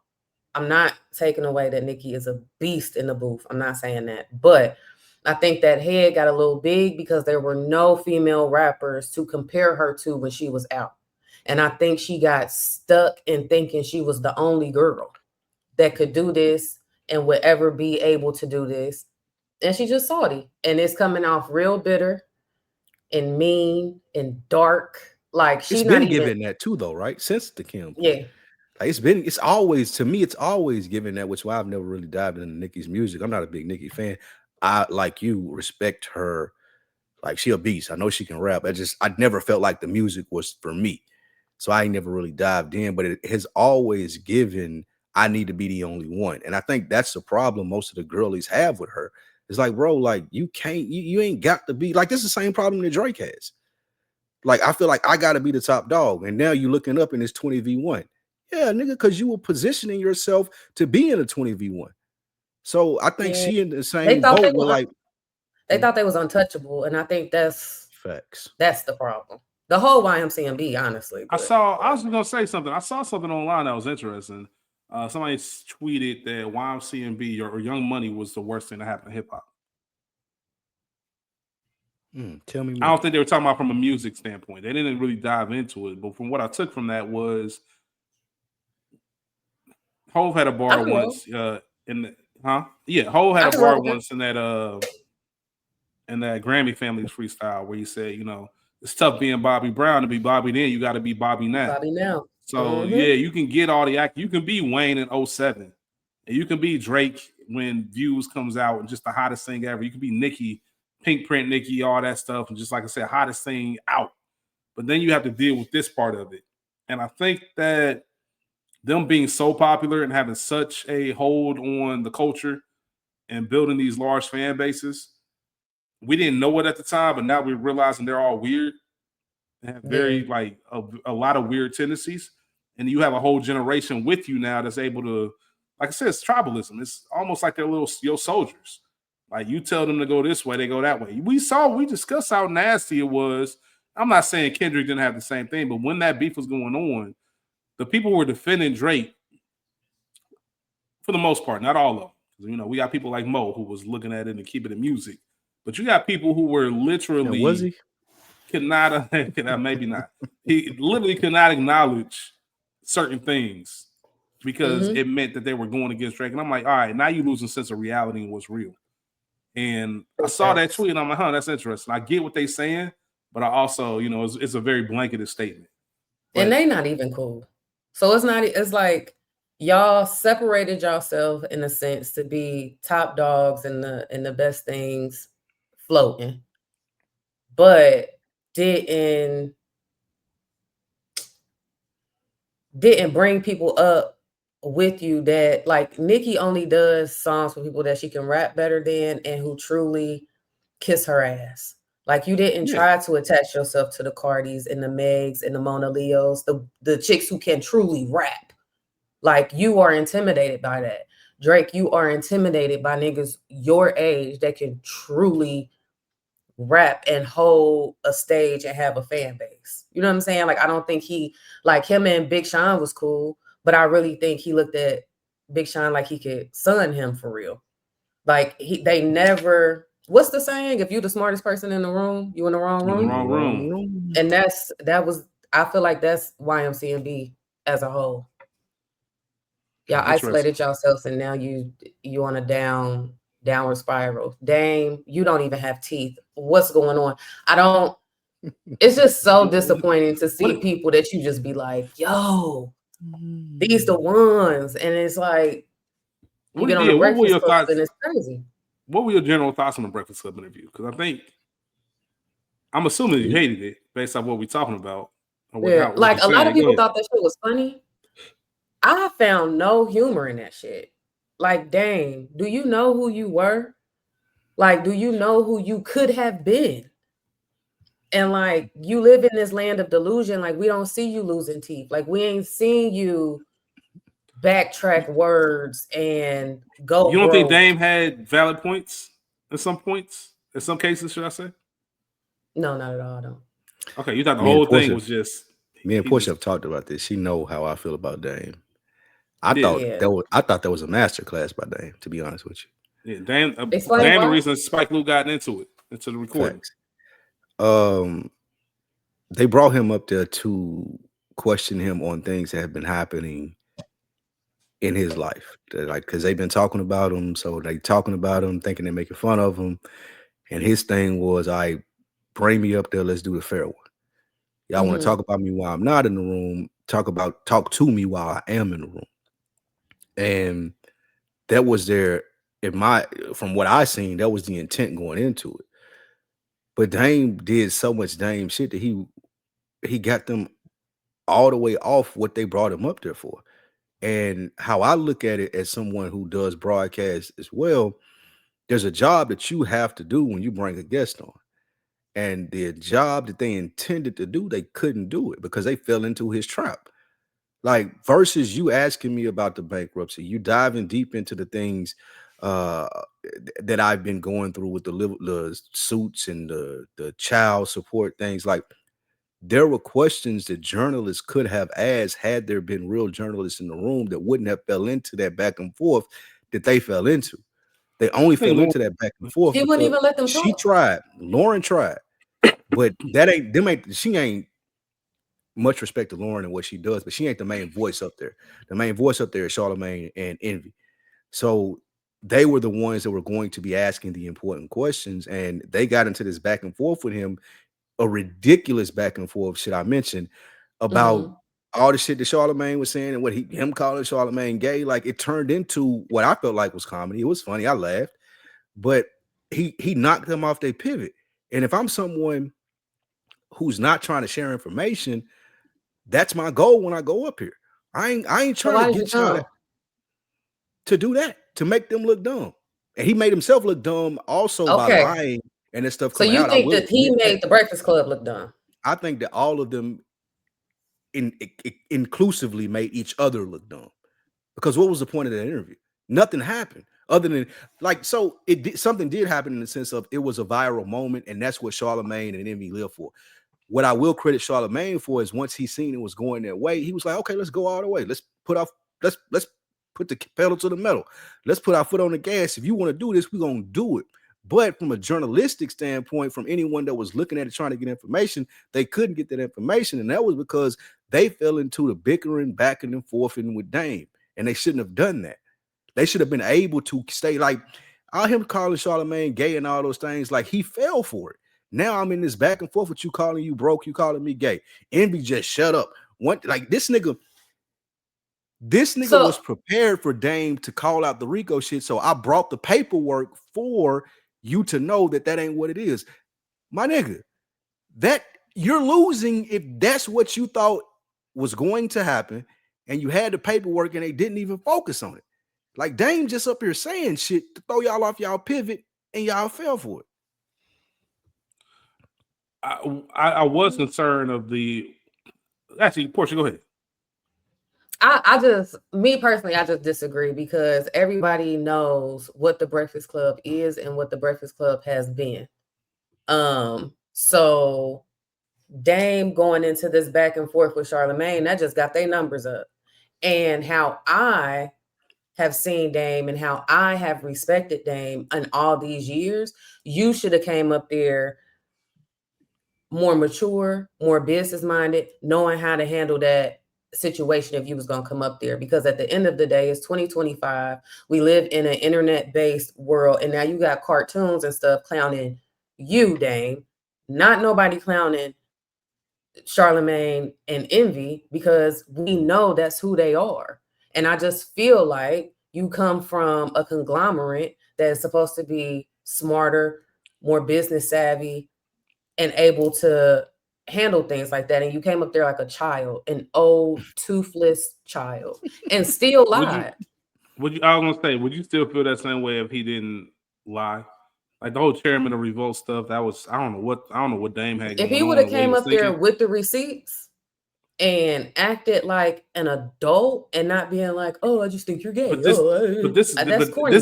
I'm not taking away that Nicki is a beast in the booth. I'm not saying that. But I think that head got a little big because there were no female rappers to compare her to when she was out. And I think she got stuck in thinking she was the only girl that could do this and would ever be able to do this. And she just salty. And it's coming off real bitter and mean and dark. Like It's she's been not given even, that too, though, right? Since the Kim point. yeah. Like it's always, to me, it's always given that, which why I've never really dived into Nicki's music. I'm not a big Nicki fan. I, like you, respect her. Like, she a beast. I know she can rap. I never felt like the music was for me. So I ain't never really dived in, but it has always given I need to be the only one. And I think that's the problem most of the girlies have with her. It's like, bro, like you ain't got to be like, this is the same problem that Drake has. Like, I feel like I gotta be the top dog. And now you looking up and it's 20v1. Yeah, nigga, because you were positioning yourself to be in a 20v1. So I think she in the same boat with like they thought they was untouchable, and I think that's facts. That's the problem. The whole YMCMB, honestly. I was gonna say something. I saw something online that was interesting. Somebody tweeted that YMCMB or Young Money was the worst thing that happened to hip hop. Tell me more. I don't think they were talking about from a music standpoint. They didn't really dive into it, but from what I took from that was Hove had a bar once Hove had a bar once in that Grammy Families freestyle where he said, you know, it's tough being Bobby Brown. To be Bobby then, you got to be Bobby now. Bobby now. So yeah, you can get all the act. You can be Wayne in 07. And you can be Drake when Views comes out and just the hottest thing ever. You can be Nicki, Pink Print Nicki, all that stuff, and just like I said, hottest thing out. But then you have to deal with this part of it. And I think that them being so popular and having such a hold on the culture and building these large fan bases, we didn't know it at the time, but now we're realizing they're all weird and have very like a lot of weird tendencies. And you have a whole generation with you now that's able to, like I said, it's tribalism. It's almost like they're your soldiers. Like you tell them to go this way, they go that way. We discussed how nasty it was. I'm not saying Kendrick didn't have the same thing, but when that beef was going on, the people who were defending Drake, for the most part, not all of them. You know, we got people like Mo who was looking at it and keeping it music. But you got people who were literally was he? Could not maybe not. He literally could not acknowledge certain things because it meant that they were going against Drake. And I'm like, all right, now you losing sense of reality and what's real. And I saw that tweet and I'm like, that's interesting. I get what they're saying, but I also, you know, it's a very blanketed statement. But, and they not even cool. So it's like y'all separated yourself in a sense to be top dogs and the best things floating, but didn't bring people up with you that like Nicki only does songs for people that she can rap better than and who truly kiss her ass. Like you didn't try to attach yourself to the Cardis and the Megs and the Mona Leos, the chicks who can truly rap. Like you are intimidated by that. Drake, you are intimidated by niggas your age that can truly rap and hold a stage and have a fan base. You know what I'm saying? Like I don't think him and Big Sean was cool, but I really think he looked at Big Sean like he could son him for real. Like they never. What's the saying? If you're the smartest person in the room, you in the wrong room. In the wrong room. And I feel like that's YMCMB as a whole. Y'all isolated yourselves and now you on a downward spiral. Dame, you don't even have teeth. What's going on? It's just so disappointing to see people that you just be like, yo, these the ones. And it's like, you get on the Breakfast Club and it's crazy. What were your general thoughts on the Breakfast Club interview? Because I'm assuming you hated it based on what we're talking about. A lot of people thought that shit was funny. I found no humor in that shit. Like, dang, do you know who you were? Like, do you know who you could have been? And like, you live in this land of delusion. Like, we don't see you losing teeth. Like, we ain't seen you backtrack words and go. You don't think Dame had valid points at some points? In some cases, should I say? No, not at all. I don't. Okay, you thought the whole thing was just. Me and Portia have talked about this. She know how I feel about Dame. I thought that was a masterclass by Dame, to be honest with you. Yeah, Dame. Explain Dame, the why. reason Spike Lou got into the recording. Facts. They brought him up there to question him on things that have been happening in his life. Like, because they've been talking about him, so they talking about him, thinking they're making fun of him. And his thing was, I bring me up there, let's do the fair one. Y'all want to talk about me while I'm not in the room, talk to me while I am in the room. And that was from what I seen, that was the intent going into it. But Dame did so much Dame shit that he got them all the way off what they brought him up there for. And how I look at it as someone who does broadcast as well, there's a job that you have to do when you bring a guest on. And the job that they intended to do, they couldn't do it because they fell into his trap. Like, versus you asking me about the bankruptcy, you diving deep into the things that I've been going through with the suits and the child support things. Like, there were questions that journalists could have asked had there been real journalists in the room that wouldn't have fell into that back and forth that they fell into. They only fell into that back and forth. He wouldn't even let them she talk. tried. Lauren tried. But she ain't much respect to Lauren and what she does, but she ain't the main voice up there. The main voice up there is Charlamagne and Envy. So they were the ones that were going to be asking the important questions, and they got into this back and forth with him, a ridiculous back and forth, should I mention, about all the shit that Charlamagne was saying and what him calling Charlamagne gay. Like, it turned into what I felt like was comedy. It was funny. I laughed, but he knocked them off their pivot. And if I'm someone who's not trying to share information, that's my goal when I go up here. I ain't trying to get y'all to do that, to make them look dumb. And he made himself look dumb also by lying and this stuff. So you think that he made the Breakfast Club look dumb? I think that all of them inclusively made each other look dumb. Because what was the point of that interview? Nothing happened other than, like, so something did happen in the sense of it was a viral moment, and that's what Charlamagne and Envy live for. What I will credit Charlamagne for is once he seen it was going their way, he was like, okay, let's go all the way. Let's put the pedal to the metal. Let's put our foot on the gas. If you want to do this, we're going to do it. But from a journalistic standpoint, from anyone that was looking at it, trying to get information, they couldn't get that information. And that was because they fell into the bickering, backing and forthing with Dame. And they shouldn't have done that. They should have been able to stay, like, all him calling Charlamagne gay and all those things, like, he fell for it. Now I'm in this back and forth with you, calling you broke, you calling me gay. Envy just shut up. This nigga was prepared for Dame to call out the Rico shit. So I brought the paperwork for you to know that ain't what it is. My nigga, that you're losing if that's what you thought was going to happen, and you had the paperwork and they didn't even focus on it. Like, Dame just up here saying shit to throw y'all off y'all pivot, and y'all fell for it. I was concerned of actually, Portia, go ahead. I just disagree because everybody knows what the Breakfast Club is and what the Breakfast Club has been. So Dame going into this back and forth with Charlamagne, that just got their numbers up. And how I have seen Dame and how I have respected Dame in all these years, you should have came up there more mature, more business minded, knowing how to handle that situation if you was going to come up there. Because at the end of the day, it's 2025. We live in an internet-based world, and now you got cartoons and stuff clowning you, Dame, not nobody clowning Charlamagne and Envy, because we know that's who they are. And I just feel like you come from a conglomerate that is supposed to be smarter, more business savvy, and able to handle things like that. And you came up there like a child, an old, toothless child, and still lied. I was going to say, would you still feel that same way if he didn't lie? Like the whole chairman of revolt stuff, that was, I don't know what Dame had going on. If he would have came up there with the receipts and acted like an adult and not being like, oh, I just think you're gay. This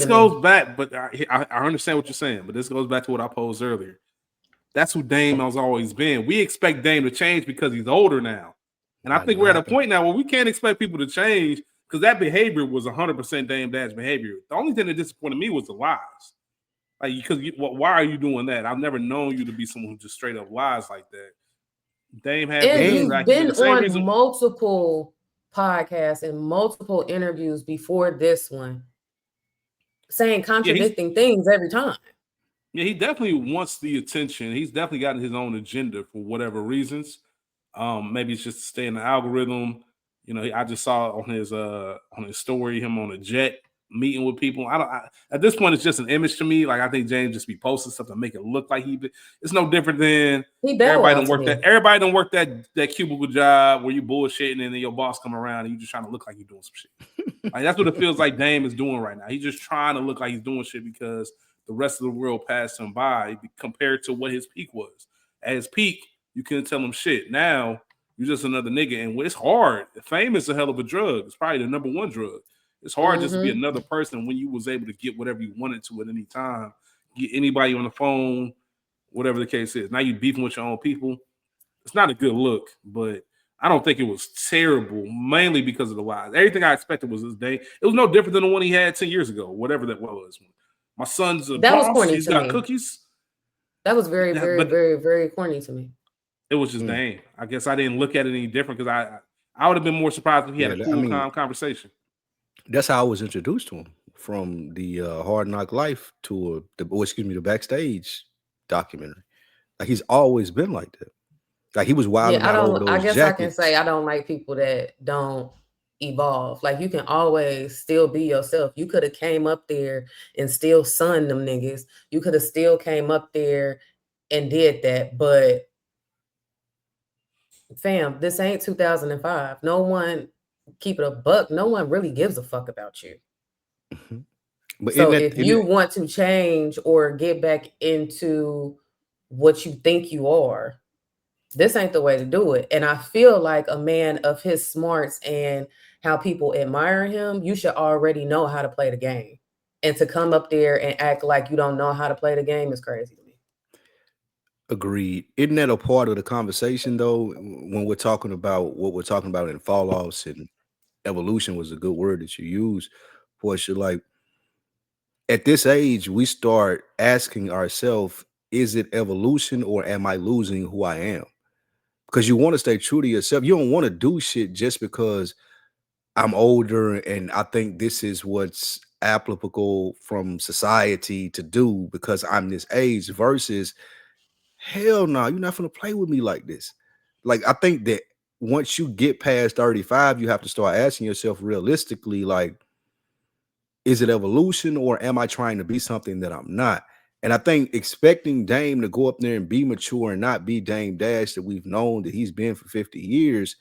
goes back, but I understand what you're saying, but this goes back to what I posed earlier. That's who Dame has always been. We expect Dame to change because he's older now. And I think we're at a point now where we can't expect people to change because that behavior was 100% Dame Dash behavior. The only thing that disappointed me was the lies. Like, because why are you doing that? I've never known you to be someone who just straight up lies like that. Dame had And been you've been on multiple podcasts and multiple interviews before this one, saying contradicting things every time. Yeah, he definitely wants the attention. He's definitely gotten his own agenda for whatever reasons. Maybe it's just to stay in the algorithm. You know, I just saw on his story him on a jet meeting with people. At this point, it's just an image to me. Like, I think James just be posting stuff to make it look like it's no different than everybody don't work that cubicle job where you bullshitting and then your boss come around and you just trying to look like you're doing some shit. Like, that's what it feels like Dame is doing right now. He's just trying to look like he's doing shit because the rest of the world passed him by compared to what his peak was. At his peak, you couldn't tell him shit. Now, you're just another nigga. And it's hard. Fame is a hell of a drug. It's probably the number one drug. It's hard just to be another person when you was able to get whatever you wanted to at any time. Get anybody on the phone, whatever the case is. Now you beefing with your own people. It's not a good look, but I don't think it was terrible, mainly because of the lies. Everything I expected was this day. It was no different than the one he had 10 years ago, whatever that was. My son's a boss. He's got cookies. That was very, very, very, very corny to me. It was just Dame. I guess I didn't look at it any different because I would have been more surprised if he had a cool, calm conversation. That's how I was introduced to him, from the Hard Knock Life tour, the Backstage documentary. Like, he's always been like that. Like, he was wild out over those jackets. I can say I don't like people that don't evolve. Like, you can always still be yourself. You could have came up there and still sunned them niggas. You could have still came up there and did that, but fam, this ain't 2005. No one, keep it a buck, no one really gives a fuck about you. But so if you want to change or get back into what you think you are, this ain't the way to do it. And I feel like a man of his smarts and how people admire him, you should already know how to play the game. And to come up there and act like you don't know how to play the game is crazy to me. Agreed. Isn't that a part of the conversation, though, when we're talking about what we're talking about in fall-offs, and evolution was a good word that you use, Portia? Like, at this age, we start asking ourselves, is it evolution or am I losing who I am? Because you want to stay true to yourself. You don't want to do shit just because I'm older and I think this is what's applicable from society to do because I'm this age, versus hell no, you're not gonna play with me like this. Like, I think that once you get past 35, you have to start asking yourself realistically, like, is it evolution or am I trying to be something that I'm not? And I think expecting Dame to go up there and be mature and not be Dame Dash that we've known that he's been for 50 years,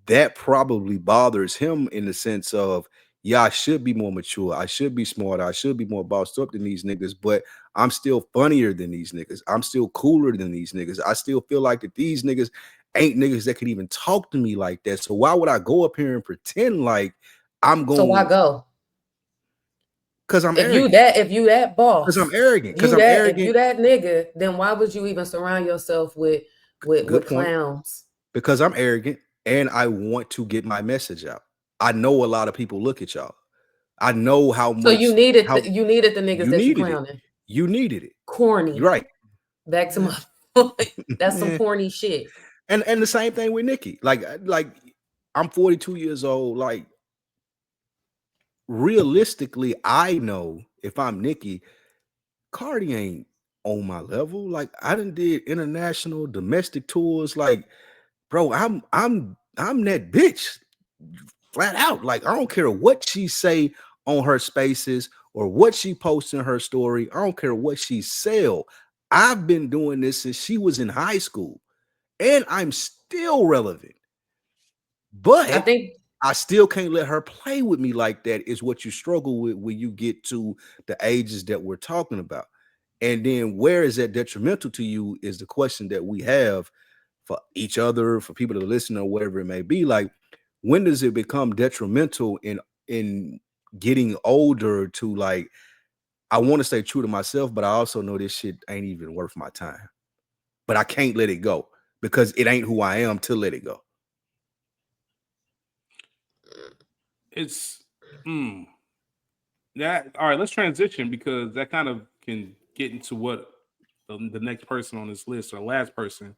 that probably bothers him in the sense of, yeah, I should be more mature. I should be smarter. I should be more bossed up than these niggas, but I'm still funnier than these niggas. I'm still cooler than these niggas. I still feel like that these niggas ain't niggas that could even talk to me like that. So why would I go up here and pretend like I'm going? So why go? Because I'm arrogant. If you that boss. Because I'm arrogant. Because I'm arrogant. If you that nigga, then why would you even surround yourself with clowns? Because I'm arrogant and I want to get my message out. I know a lot of people look at y'all. I know how much. So you needed the niggas that you clowning. You needed it. Corny. You're right. Back to my point. That's some corny shit. And the same thing with Nikki. Like I'm 42 years old. Like, realistically, I know if I'm Nikki, Cardi ain't on my level. Like, I done did international, domestic tours. Like, bro, I'm that bitch flat out. Like, I don't care what she say on her spaces or what she posts in her story. I don't care what she sell. I've been doing this since she was in high school, and I'm still relevant. But I think I still can't let her play with me like that, is what you struggle with when you get to the ages that we're talking about. And then where is that detrimental to you is the question that we have for each other, for people to listen, or whatever it may be. Like, when does it become detrimental in getting older to, like, I want to stay true to myself, but I also know this shit ain't even worth my time. But I can't let it go because it ain't who I am to let it go. It's that all right. Let's transition because that kind of can get into what the next person on this list or last person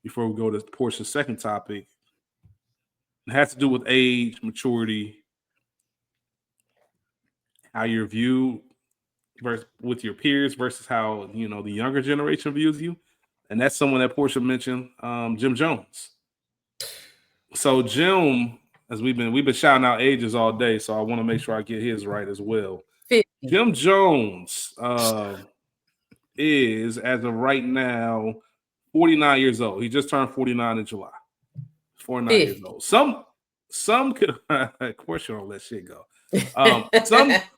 before we go to Portia's second topic. It has to do with age, maturity, how you're viewed versus with your peers versus how the younger generation views you, and that's someone that Portia mentioned, Jim Jones. So Jim, as we've been shouting out ages all day, so I want to make sure I get his right as well. 50. Jim Jones is, as of right now, 49 years old. He just turned 49 in July. 49 years old. Some could, of course, you don't let shit go.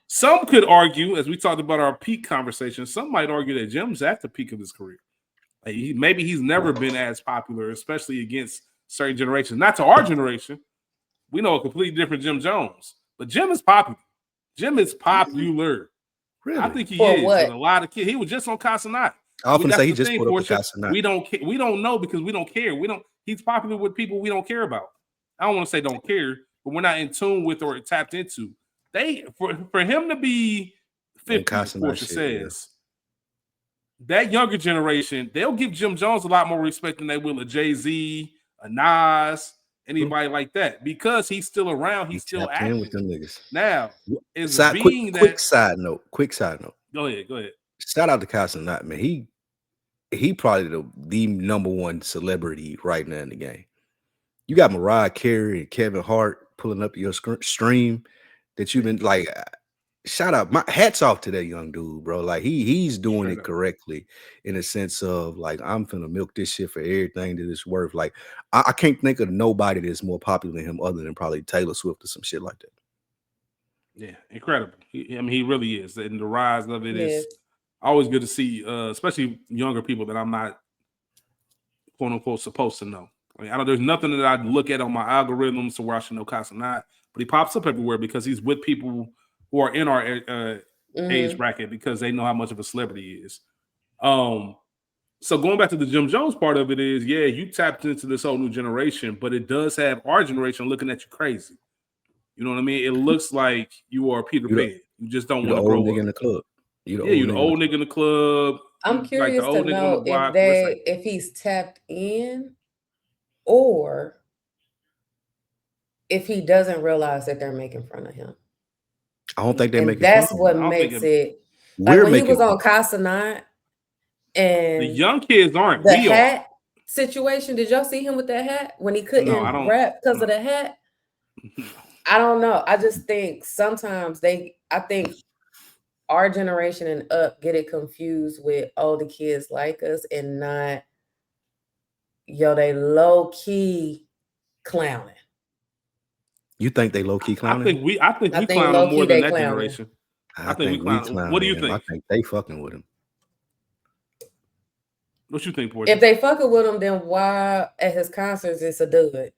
Some could argue, as we talked about our peak conversation, some might argue that Jim's at the peak of his career. Like maybe he's never been as popular, especially against certain generations. Not to our generation. We know a completely different Jim Jones, but Jim is popular. Jim is popular. Really? I think he For is. what? And a lot of kids. He was just on cautionary. I often say he just put up the cautionary. We don't know because we don't care. He's popular with people we don't care about. I don't want to say don't care, but we're not in tune with or tapped into. For him to be 50, Portia says, that younger generation, they'll give Jim Jones a lot more respect than they will a Jay-Z, a Nas, anybody like that, because he's still around. He's still active with them niggas. Now, quick side note. Go ahead. Shout out to Cautionary, man. He probably the number one celebrity right now in the game. You got Mariah Carey and Kevin Hart pulling up your stream that you've been like. Shout out, my hats off to that young dude, bro. Like he's doing it correctly in a sense of like, I'm finna milk this shit for everything that it's worth. Like I can't think of nobody that's more popular than him other than probably Taylor Swift or some shit like that. Yeah, incredible. He really is. And the rise of it is always good to see, especially younger people that I'm not quote unquote supposed to know. I mean, I know there's nothing that I look at on my algorithms to where I should know Cautionary, but he pops up everywhere because he's with people who are in our age bracket because they know how much of a celebrity he is. So going back to the Jim Jones part of it is, yeah, you tapped into this whole new generation, but it does have our generation looking at you crazy. You know what I mean? It looks like you are Peter Pan. You just don't want to grow up. In the club. You're the old nigga in the club. I'm curious to know if he's tapped in or if he doesn't realize that they're making fun of him. I don't think they're making that's fun. What makes it. Like when he was on Cautionary and the young kids aren't. The hat situation. Did y'all see him with that hat when he couldn't rap because of the hat? I don't know. I just think sometimes I think our generation and up get it confused with older kids like us and not, they low key clowning. You think they low key clowning? I think we clown more than that generation. I think we clown. What do you think? I think they fucking with him. What you think, Portia? If they fucking with him, then why at his concerts it's a dud?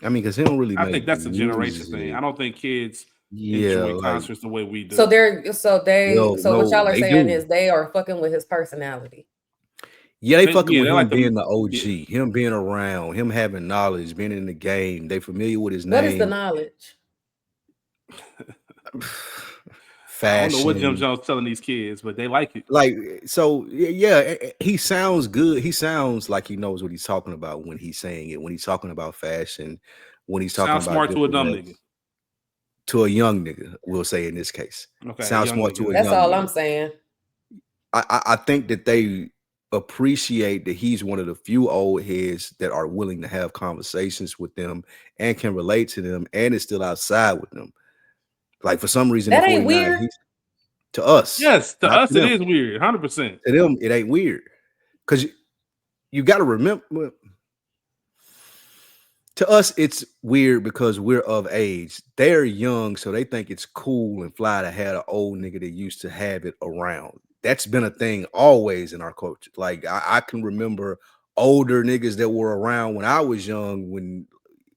I mean, because he don't really. I think that's a generation thing. I don't think kids enjoy concerts the way we do. So what y'all are saying is they are fucking with his personality. Yeah, they fucking with him being the OG, him being around, him having knowledge, being in the game. They familiar with his name. What is the knowledge? Fashion. I don't know what Jim Jones telling these kids, but they like it. Like, so yeah, he sounds good. He sounds like he knows what he's talking about when he's saying it. When he's talking about fashion, when he's talking about smart to a dumb nigga. To a young nigga, we'll say in this case. Okay, sounds smart to a young nigga. That's all nigga. I'm saying. I think that they appreciate that he's one of the few old heads that are willing to have conversations with them and can relate to them and is still outside with them. Like for some reason, that ain't weird to us. Yes, to us it is weird. 100%. To them, it ain't weird because you got to remember. To us, it's weird because we're of age. They're young, so they think it's cool and fly to have an old nigga that used to have it around. That's been a thing always in our culture. Like I can remember older niggas that were around when I was young, when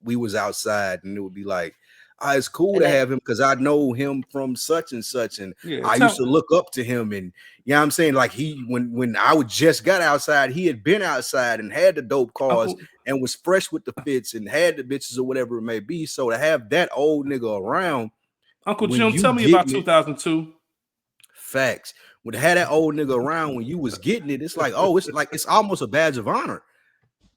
we was outside, and it would be like, it's cool And to then- have him because I know him from such and such, and Yeah, I used to look up to him. And you know what I'm saying? Like when I would just got outside, he had been outside and had the dope cars and was fresh with the fits and had the bitches or whatever it may be. So to have that old nigga around, Uncle when Jim, you tell me about getting it- 2002. facts. When to have that old nigga around when you was getting it, it's like, oh, it's almost a badge of honor.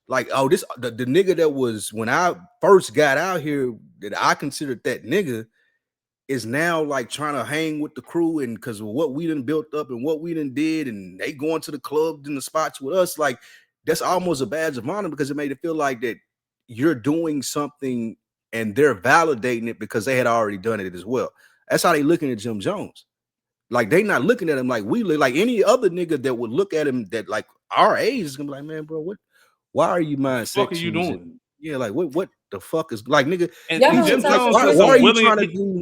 Like, oh, this the nigga that was when I first got out here that I considered that nigga is now like trying to hang with the crew, and because of what we done built up and what we done did, and they going to the clubs and the spots with us, like that's almost a badge of honor because it made it feel like that you're doing something and they're validating it because they had already done it as well. That's how they looking at Jim Jones. Like they not looking at him like we look. Like any other nigga that would look at him that like our age is gonna be like, man, bro, what? Why are you mind What the fuck are you sections? doing? Yeah, like what the fuck is like, nigga? And Y'all know Jim who Tasha Jones Smith is Why a are you willing. trying to do?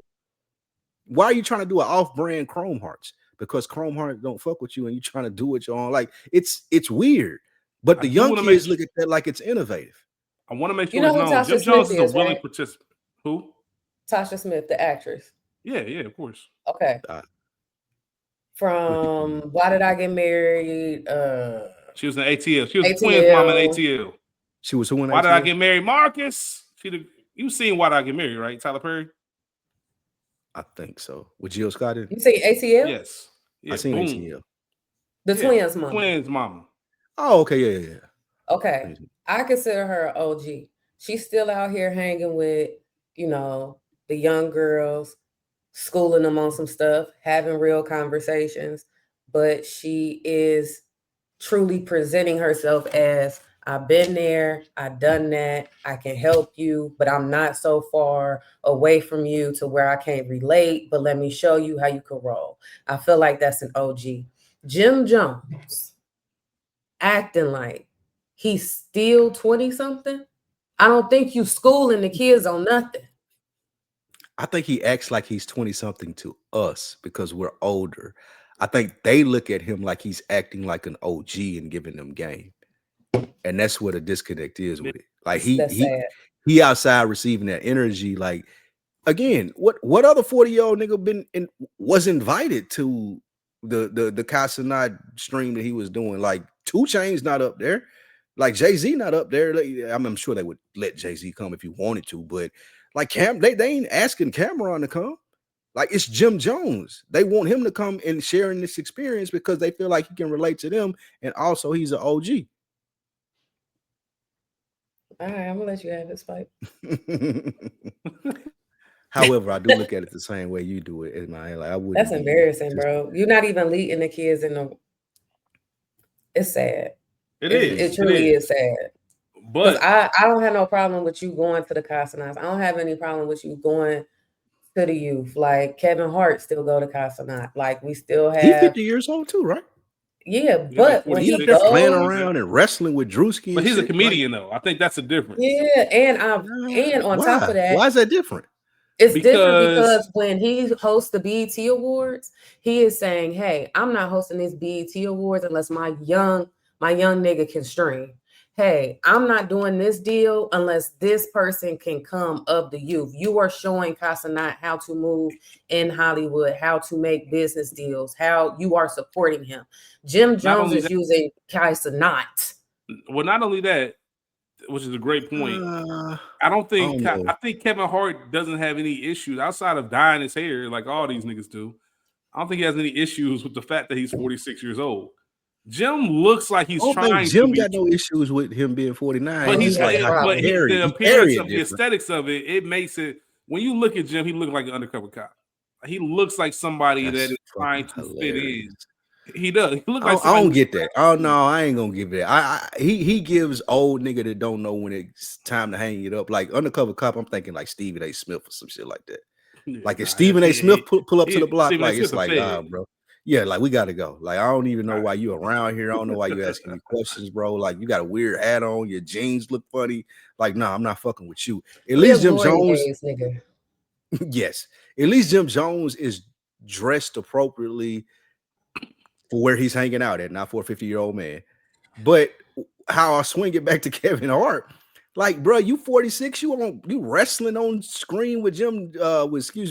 Why are you trying to do an off-brand Chrome Hearts? Because Chrome Hearts don't fuck with you, and you trying to do it your own. Like it's weird. But the young kids look at that like it's innovative. I want to make You sure know it's who known. Tasha Jim Smith Jones is a is, willing right? participant. Who? Tasha Smith, the actress. Yeah, of course. Okay. From Why Did I Get Married? She was in ATL. She was ATL. Quinn's mom in ATL. She was who in Why ATL? Did I Get Married? Marcus. You seen Why Did I Get Married, right? Tyler Perry. I think so. With Jill Scott in? You see ATL? Yes. Yeah, I seen boom. ATL. The twins' mom. Twins' mama. Oh, okay, yeah. Okay. I consider her an OG. She's still out here hanging with, the young girls, schooling them on some stuff, having real conversations, but she is truly presenting herself as, I've been there, I've done that, I can help you, but I'm not so far away from you to where I can't relate, but let me show you how you can roll. I feel like that's an OG. Jim Jones acting like he's still 20-something. I don't think you schooling the kids on nothing. I think he acts like he's 20-something to us because we're older. I think they look at him like he's acting like an OG and giving them game. And that's where the disconnect is with it. Like he outside receiving that energy. Like again, what other 40-year-old nigga was invited to the cautionary stream that he was doing? Like 2 Chainz not up there, like Jay-Z not up there. Like, I'm sure they would let Jay-Z come if he wanted to, but like they ain't asking Cameron to come. Like it's Jim Jones. They want him to come and share in this experience because they feel like he can relate to them, and also he's an OG. All right, I'm gonna let you have it, Spike. However, I do look at it the same way you do it in my head. Like I wouldn't. That's embarrassing, bro. You're not even leading the kids in the. It's sad. It truly is sad. But I don't have no problem with you going to the Casanats. I don't have any problem with you going to the youth. Like Kevin Hart still go to Casanat. Like we still have. He's 50 years old too, right? Yeah, but when he goes playing around and wrestling with Drewski, but he's a comedian though. I think that's a difference. Yeah, and on top of that, why is that different? It's different because when he hosts the BET Awards, he is saying, "Hey, I'm not hosting this BET Awards unless my young nigga can stream. Hey, I'm not doing this deal unless this person can come of the youth. You are showing Casanat how to move in Hollywood, how to make business deals, how you are supporting him. Jim Jones is using Casanat. Well, not only that, which is a great point. I think Kevin Hart doesn't have any issues outside of dyeing his hair like all these niggas do. I don't think he has any issues with the fact that he's 46 years old. Jim looks like he's trying. Jim got no issues with him being 49. But he's like, the appearance of the aesthetics of it makes it. When you look at Jim, he looks like an undercover cop. He looks like somebody that is trying to fit in. He does. He look like I don't get that. Oh no, I ain't gonna give it. He gives old nigga that don't know when it's time to hang it up. Like undercover cop, I'm thinking like Stephen A. Smith or some shit like that. Like if Stephen A. Smith pull up to the block, like it's like, bro. Yeah, like we gotta go. Like I don't even know why you around here. I don't know why you asking me questions, bro. Like you got a weird hat on, your jeans look funny. Like no, I'm not fucking with you. At least Jim Jones, nigga. Yes, at least Jim Jones is dressed appropriately for where he's hanging out at, not for a 50-year-old man. But how I swing it back to Kevin Hart, Like, bro, you 46, you wrestling on screen with Jim, Drewski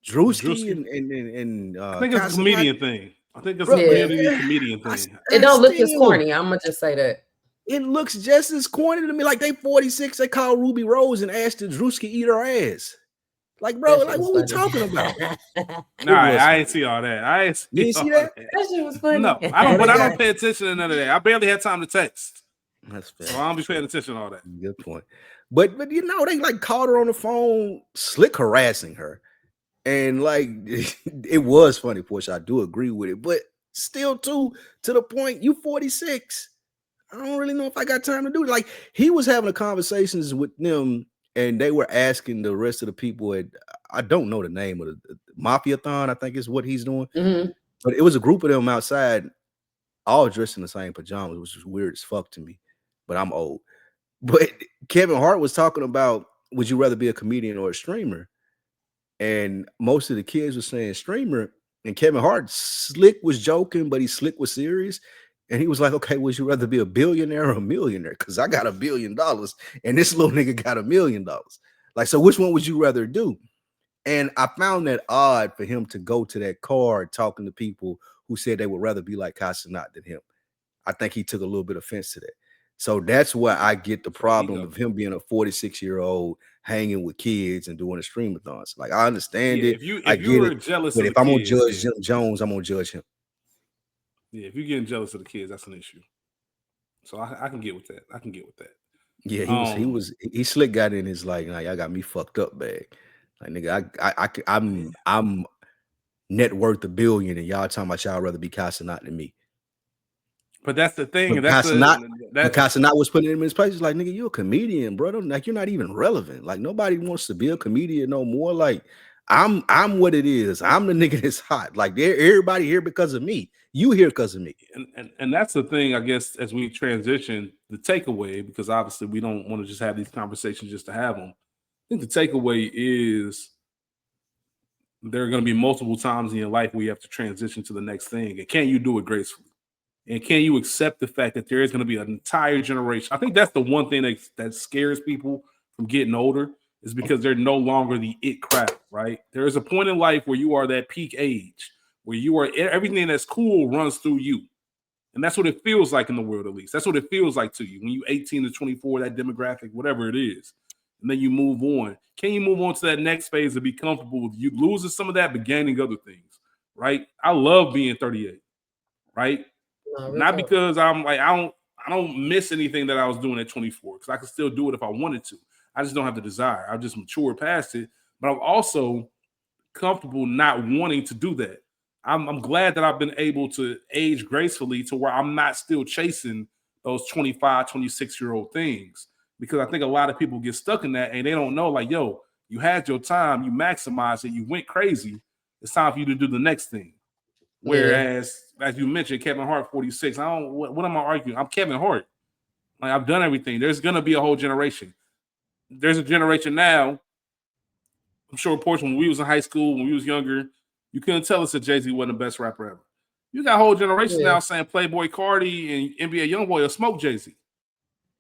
Drewski. and I think it's a Casanat. comedian thing. I think it's Bro, a community comedian thing. It don't look as still, corny. I'm gonna just say that. it looks just as corny to me. Like they 46, they call Ruby Rose and asked the Drewski eat her ass. Like, bro, That like shit was what we funny. talking about? Nah, I ain't see all that. I ain't see You didn't see all that? That shit was funny. No, I don't. But I don't pay attention to none of that. I barely had time to text, That's fair. so I don't be paying attention to all that. Good point. But you know, they like called her on the phone, slick harassing her. And like it was funny, Portia. I do agree with it, but still to the point, you 46. I don't really know if I got time to do it. Like he was having conversations with them, and they were asking the rest of the people at I don't know the name of the Mafia-thon, I think is what he's doing. Mm-hmm. But it was a group of them outside, all dressed in the same pajamas, which was weird as fuck to me. But I'm old. But Kevin Hart was talking about, would you rather be a comedian or a streamer? And most of the kids were saying streamer. And Kevin Hart slick was joking, but he slick was serious. And he was like, okay, would you rather be a billionaire or a millionaire? Because I got $1 billion and this little nigga got $1 million. Like, so which one would you rather do? And I found that odd for him to go to that card talking to people who said they would rather be like Casanat than him. I think he took a little bit of offense to that. So that's where I get the problem of him being a 46-year-old hanging with kids and doing the streamathons. Like I understand it. If you were jealous, but of if I'm gonna kids, judge Jim Jones, I'm gonna judge him. Yeah, if you're getting jealous of the kids, that's an issue. So I can get with that. I can get with that. Yeah, he slick got in his like, nah, y'all got me fucked up bag. Like nigga, I'm net worth $1 billion, and y'all talking about y'all rather be Casanat than me. But that's the thing. But Casanat was putting him in his place. It's like, nigga, you're a comedian, brother. Like, you're not even relevant. Like, nobody wants to be a comedian no more. Like, I'm what it is. I'm the nigga that's hot. Like, everybody here because of me. You here because of me. And that's the thing, I guess, as we transition, the takeaway, because obviously we don't want to just have these conversations just to have them. I think the takeaway is there are going to be multiple times in your life where you have to transition to the next thing. And can you do it gracefully? And can you accept the fact that there is going to be an entire generation? I think that's the one thing that scares people from getting older is because they're no longer the it crowd, right? There is a point in life where you are that peak age, where you are everything that's cool runs through you. And that's what it feels like in the world, at least. That's what it feels like to you when you're 18 to 24, that demographic, whatever it is. And then you move on. Can you move on to that next phase and be comfortable with you losing some of that but gaining other things, right? I love being 38, right? Not because I'm like I don't miss anything that I was doing at 24 because I can still do it if I wanted to. I just don't have the desire. I've just matured past it, but I'm also comfortable not wanting to do that. I'm glad that I've been able to age gracefully to where I'm not still chasing those 25, 26-year-old things because I think a lot of people get stuck in that and they don't know like, yo, you had your time, you maximized it, you went crazy. It's time for you to do the next thing. Whereas, as you mentioned, Kevin Hart, 46. What am I arguing? I'm Kevin Hart. Like I've done everything. There's gonna be a whole generation. There's a generation now. I'm sure, Portia, when we was in high school, when we was younger, you couldn't tell us that Jay-Z wasn't the best rapper ever. You got a whole generation now saying Playboy Cardi and NBA YoungBoy will smoke Jay-Z.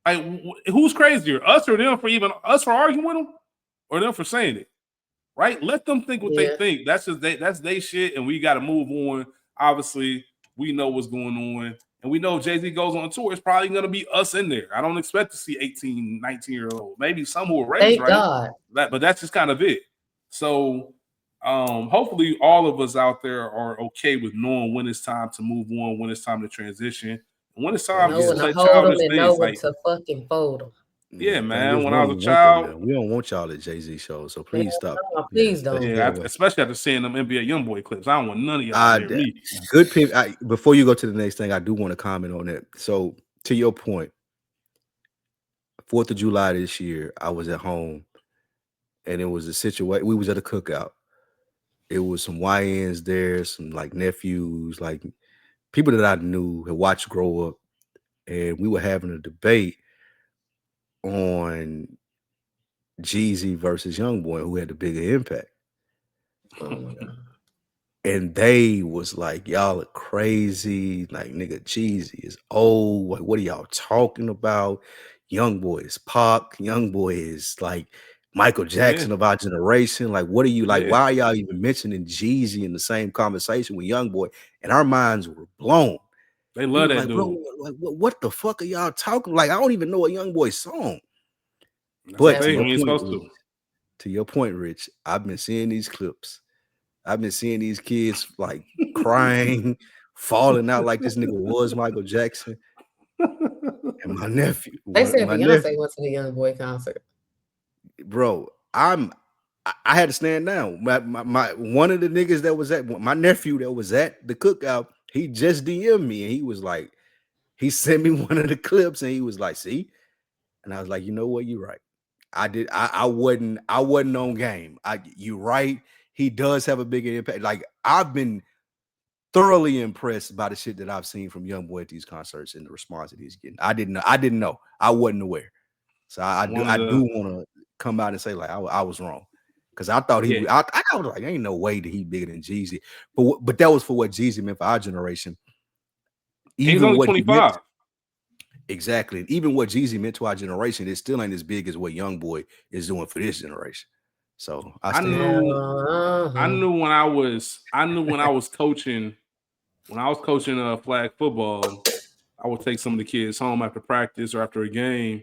Like, who's crazier, us or them for arguing with them, or them for saying it? Right? Let them think what they think. That's they shit, and we got to move on. Obviously, we know what's going on, and we know if Jay-Z goes on tour, it's probably going to be us in there. I don't expect to see 18, 19-year-old. Maybe some who are raised right. God. But that's just kind of it. So hopefully all of us out there are okay with knowing when it's time to move on, when it's time to transition, and when it's time to let childish things. Know when to fucking fold them. Yeah, man. When I was a child, we don't want y'all at Jay-Z shows, so please stop. No, please don't. Yeah, especially after seeing them NBA YoungBoy clips. I don't want none of y'all to hear me. Good people. Before you go to the next thing, I do want to comment on that. So, to your point, 4th of July this year, I was at home, and it was a situation. We was at a cookout. It was some YNs there, some like nephews, like people that I knew had watched grow up, and we were having a debate on Jeezy versus YoungBoy, who had the bigger impact. And they was like, y'all are crazy. Like, nigga, Jeezy is old. Like, what are y'all talking about? Young Boy is Pac, Young Boy is like Michael Jackson of our generation. Like, what are you like? Why are y'all even mentioning Jeezy in the same conversation with Young Boy? And our minds were blown. They love that like, dude. Bro, like, what the fuck are y'all talking? Like, I don't even know a Young Boy song. That's but to your point, Rich, I've been seeing these clips. I've been seeing these kids like crying, falling out like this nigga was Michael Jackson. And my nephew. They said Beyonce went to the Young Boy concert. Bro, I had to stand down. My one of the niggas that was at my nephew that was at the cookout, he just DM'd me and he was like, he sent me one of the clips and he was like, see? And I was like, you know what? You're right. I wasn't on game. You're right. He does have a bigger impact. Like, I've been thoroughly impressed by the shit that I've seen from Young Boy at these concerts and the response that he's getting. I didn't know. I wasn't aware. So I do want to come out and say like I was wrong. Because I thought I was like, ain't no way that he bigger than Jeezy. But that was for what Jeezy meant for our generation. He's only 25. Exactly. Even what Jeezy meant to our generation, it still ain't as big as what Young Boy is doing for this generation. So I knew when I was coaching flag football, I would take some of the kids home after practice or after a game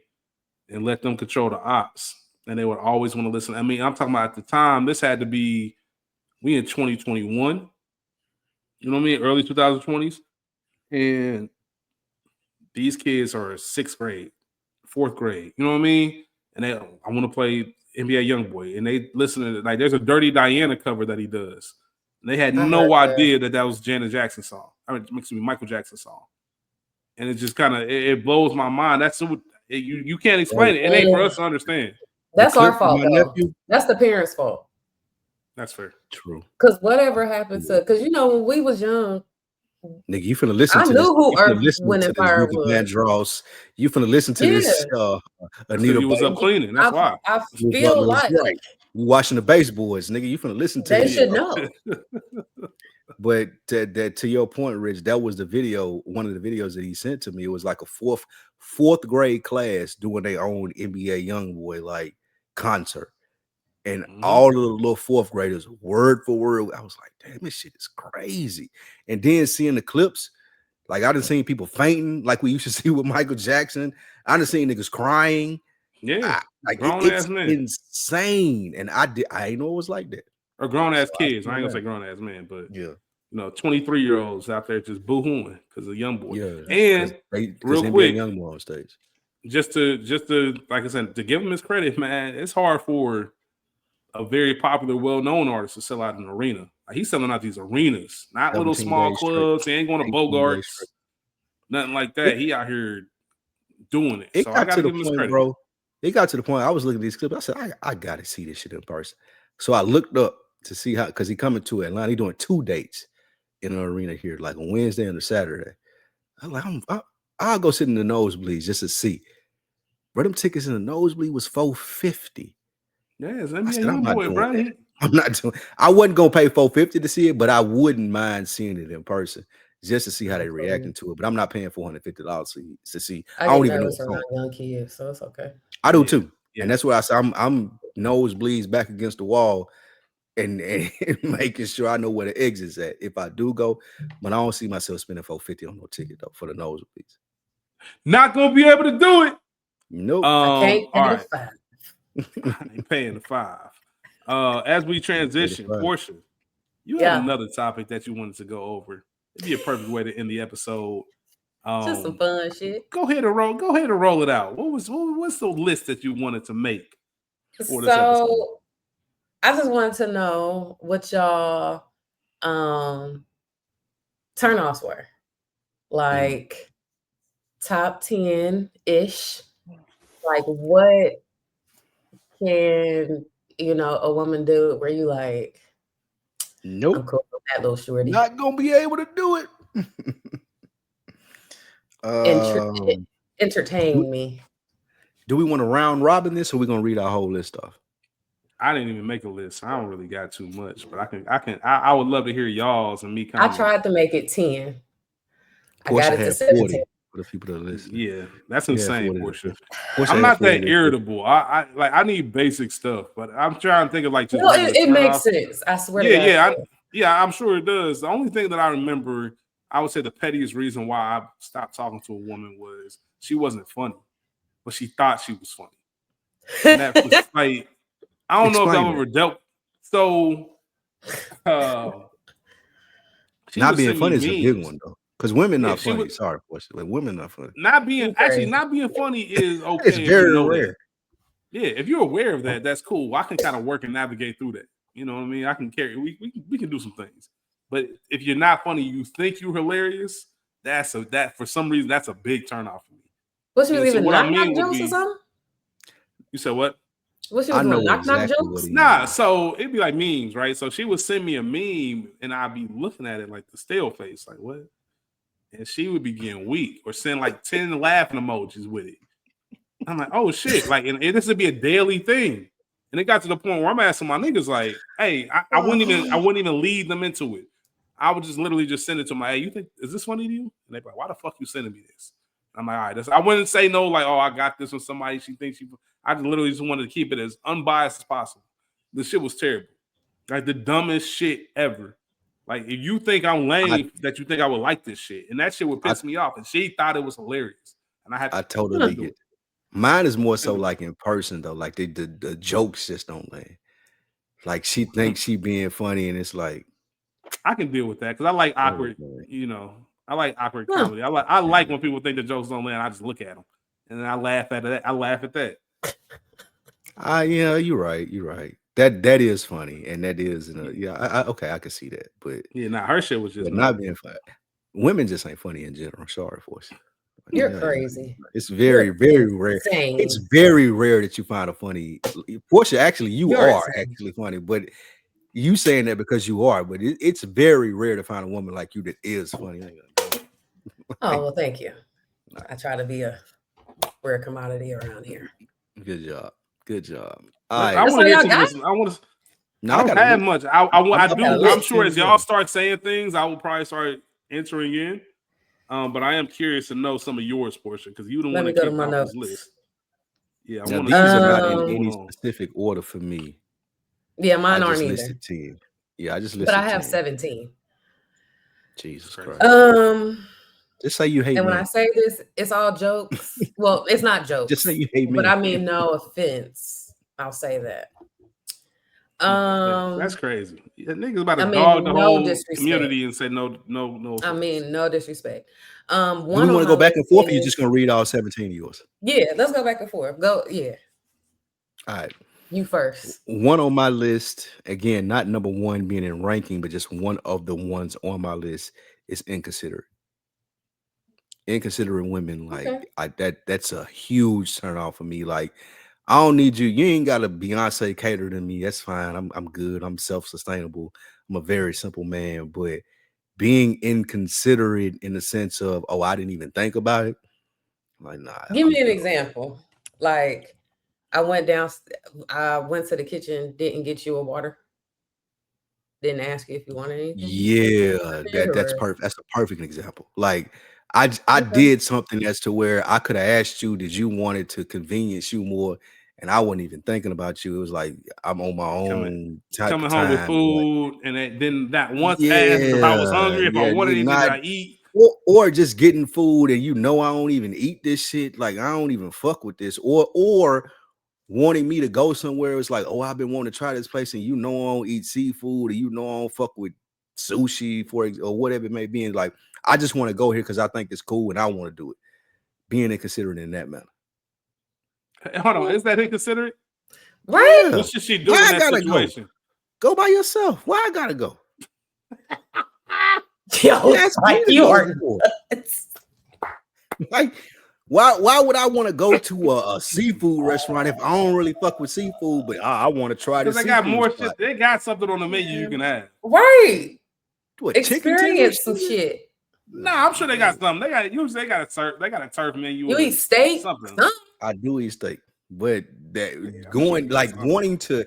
and let them control the ops. And they would always want to listen. I mean, I'm talking about at the time, this had to be, we in 2021, you know what I mean? Early 2020s. And these kids are 6th grade, 4th grade, you know what I mean? And I want to play NBA Youngboy. And they listen to, like, there's a Dirty Diana cover that he does. And they had no idea that was Janet Jackson's song. I mean, excuse me, Michael Jackson's song. And it just kind of, it blows my mind. That's you can't explain it. It ain't for us to understand. That's our fault, though. That's the parents' fault. That's fair. True. Because whatever happened to, because when we was young, nigga, you finna listen to this. Who Wind and Fire was. Vandross. You finna listen to this. Anita. You was up cleaning. That's why. I feel like right. You watching the baseboards, nigga. You finna listen to. They should know. But to your point, Rich, that was the video. One of the videos that he sent to me. It was like a fourth grade class doing their own NBA Youngboy like concert. And all of the little 4th graders, word for word, I was like, damn, this shit is crazy. And then seeing the clips, like I done seen people fainting, like we used to see with Michael Jackson. I done seen niggas crying. Yeah, like it's insane. And I ain't know it was like that. Or grown ass kids. I ain't gonna say grown ass men, but 23-year-olds out there just boo-hooing because of Young Boy. Yeah, and real quick, Young Boy on stage. Just to like I said, to give him his credit, man, it's hard for a very popular, well-known artist to sell out an arena. Like, he's selling out these arenas, not little small clubs. He ain't going to Bogarts, nothing like that. He out here doing it. It so got I got to give him his credit, bro. It got to the point I was looking at these clips. I said, I got to see this shit in person. So I looked up to see how, because he coming to Atlanta. He doing 2 dates in an arena here, like a Wednesday and a Saturday. I'm like, I'll go sit in the nosebleeds just to see. But them tickets in the nosebleed was $450. Yes, I'm not doing I wasn't gonna pay $450 to see it, but I wouldn't mind seeing it in person just to see how they reacting to it. But I'm not paying $450 to see. I don't even know around young kids, so it's okay. I do too, and that's why I say I'm nosebleeds back against the wall and making sure I know where the exit's at if I do go. But I don't see myself spending $450 on no ticket though for the nosebleeds. Not gonna be able to do it. Nope. I can't pay the $5. I ain't paying the $5. As we transition, Portia, you have another topic that you wanted to go over. It'd be a perfect way to end the episode. Just some fun shit. Go ahead and roll it out. What's the list that you wanted to make for this episode? I just wanted to know what y'all turnoffs were. Like top 10-ish. Like what can a woman do where you like, nope, I'm cool with that little shorty. Not gonna be able to do it. Entertain me. Do we want to round robin this, or we gonna read our whole list off? I didn't even make a list. I don't really got too much, but I would love to hear y'all's and me. I tried to make it 10. Portia I got it to 17. for the people that are listening. Yeah, that's Yeah, for insane, what it Portia. is. Portia I'm asked not for what that it is. irritable. I need basic stuff, but I'm trying to think of like just No, regular it makes turn-offs. sense. I swear Yeah, to God. yeah, I'm sure it does. The only thing that I remember, I would say the pettiest reason why I stopped talking to a woman was she wasn't funny, but she thought she was funny. And that was like, I don't know if Explain I've that. ever dealt. So, she Not would being send funny is me a big memes. one though, because women Yeah, not she funny. would Sorry, Portia, like women not funny. not being You crazy. not being funny is It's okay if you very know that. rare. Yeah, if you're aware of that, that's cool. I can kind of work and navigate through that. You know what I mean? I can carry. We can do some things. But if you're not funny, you think you're hilarious. That for some reason that's a big turnoff for me. What she was Yeah, so even what I knock mean would jokes or be, something? you said what? What she I was know doing? Knock exactly what jokes? he Nah, means. so it'd be like memes, right? So she would send me a meme and I'd be looking at it like the stale face, like what? And she would be getting weak or send like 10 laughing emojis with it. I'm like, oh shit. Like, and this would be a daily thing. And it got to the point where I'm asking my niggas, like, hey, I wouldn't even lead them into it. I would just literally just send it to my, hey, you think is this funny to you? And they'd be like, why the fuck you sending me this? And I'm like, all right, I wouldn't say no, like, oh, I got this from somebody. She thinks I just literally just wanted to keep it as unbiased as possible. This shit was terrible. Like the dumbest shit ever. Like if you think I'm lame, that you think I would like this shit. And that shit would piss me off. And she thought it was hilarious. And I totally get it. Mine is more so like in person though. Like the jokes just don't land. Like she thinks she being funny, and it's like I can deal with that because I like awkward. You know, I like awkward comedy. I like when people think the jokes don't land. I just look at them and then I laugh at that. I laugh at that. Yeah, you're right. You're right. That is funny, and that is okay. I can see that, but yeah, her shit was just not being funny. Women just ain't funny in general. Sorry for us. You're crazy. It's very, very rare. It's very rare that you find a funny Portia. Actually, you are actually funny, but you saying that because you are, but it's very rare to find a woman like you that is funny. Oh, well, thank you. I try to be a rare commodity around here. Good job. Good job. I want to hear some. I don't have much. I do. I'm sure as y'all start saying things, I will probably start entering in. But I am curious to know some of yours, Portia, because you don't want to keep off this list. Yeah, now, these are not in any specific order for me. Yeah, mine aren't either. Listed 10. Yeah, I just listed. But I have 10. 17. Jesus Christ. Just say you hate me. And when I say this, it's all jokes. Well, it's not jokes. Just say you hate me. But I mean no offense. I'll say that. That's crazy. Niggas about to dog the whole community and say no. I mean, no disrespect. Do we want to go back and forth, or you just gonna read all 17 of yours? Yeah, let's go back and forth. Go, yeah. All right. You first. One on my list, again, not number one being in ranking, but just one of the ones on my list is inconsiderate. Inconsiderate women, like that's a huge turn off for me. Like, I don't need you. You ain't got a Beyonce cater to me. That's fine. I'm good. I'm self-sustainable. I'm a very simple man. But being inconsiderate in the sense of, oh, I didn't even think about it. Like, nah. Give me an example. Like, I went to the kitchen, didn't get you a water. Didn't ask you if you wanted anything. Yeah, that's perfect. That's a perfect example. Like, I did something as to where I could have asked you, did you want it to convenience you more? And I wasn't even thinking about you. It was like I'm on my own. Coming home with food, and then that once asked if I was hungry, if I wanted anything to eat, or just getting food, and I don't even eat this shit. Like I don't even fuck with this, or wanting me to go somewhere. It's like, oh, I've been wanting to try this place, and I don't eat seafood, or I don't fuck with sushi or whatever it may be. And like, I just want to go here because I think it's cool and I want to do it. Being inconsiderate in that manner. Hold on, is that inconsiderate? Right? What should she do in that situation? Go by yourself. Why I gotta go? Yo, like you are like, why would I want to go to a seafood restaurant if I don't really fuck with seafood, but I want to try this? Because they got more shit. They got something on the menu you can have. Right. What, experience some shit. Nah, I'm sure they got something. They got a turf menu. You eat steak? Something. I do eat steak, but wanting to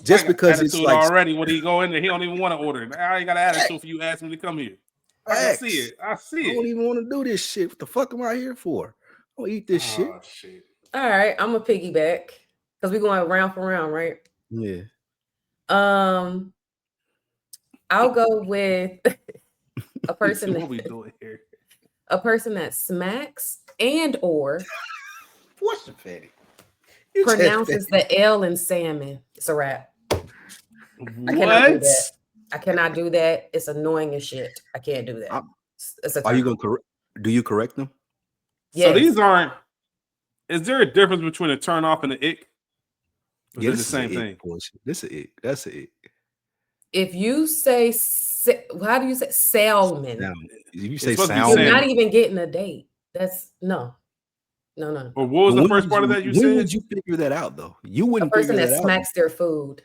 just like because it's like already when he go in there, he don't even want to order. I ain't got an attitude for you asking me to come here. I see it. I I see don't it. even want to do this shit. What the fuck am I here for? I don't eat this shit. Oh shit. All right, I'm a piggyback because we're going round for round, right? Yeah. I'll go with a person What we doing here? a person that smacks and or What's the fatty? pronounces the L in salmon. It's a wrap. I cannot do that. I cannot do that. It's annoying as shit. I can't do that. It's a Are you turn. gonna correct? Do you correct them? So Yes. these aren't. Is there a difference between a turn off and an ick? Or is it the same thing? Portia. This is it. That's it. If you say, how do you say salmon? Now, if you say supposed to be salmon, You're not even getting a date. That's no. Or what was But the first part of that you when said? would you figure that out though? You A wouldn't person figure that that out. smacks their food.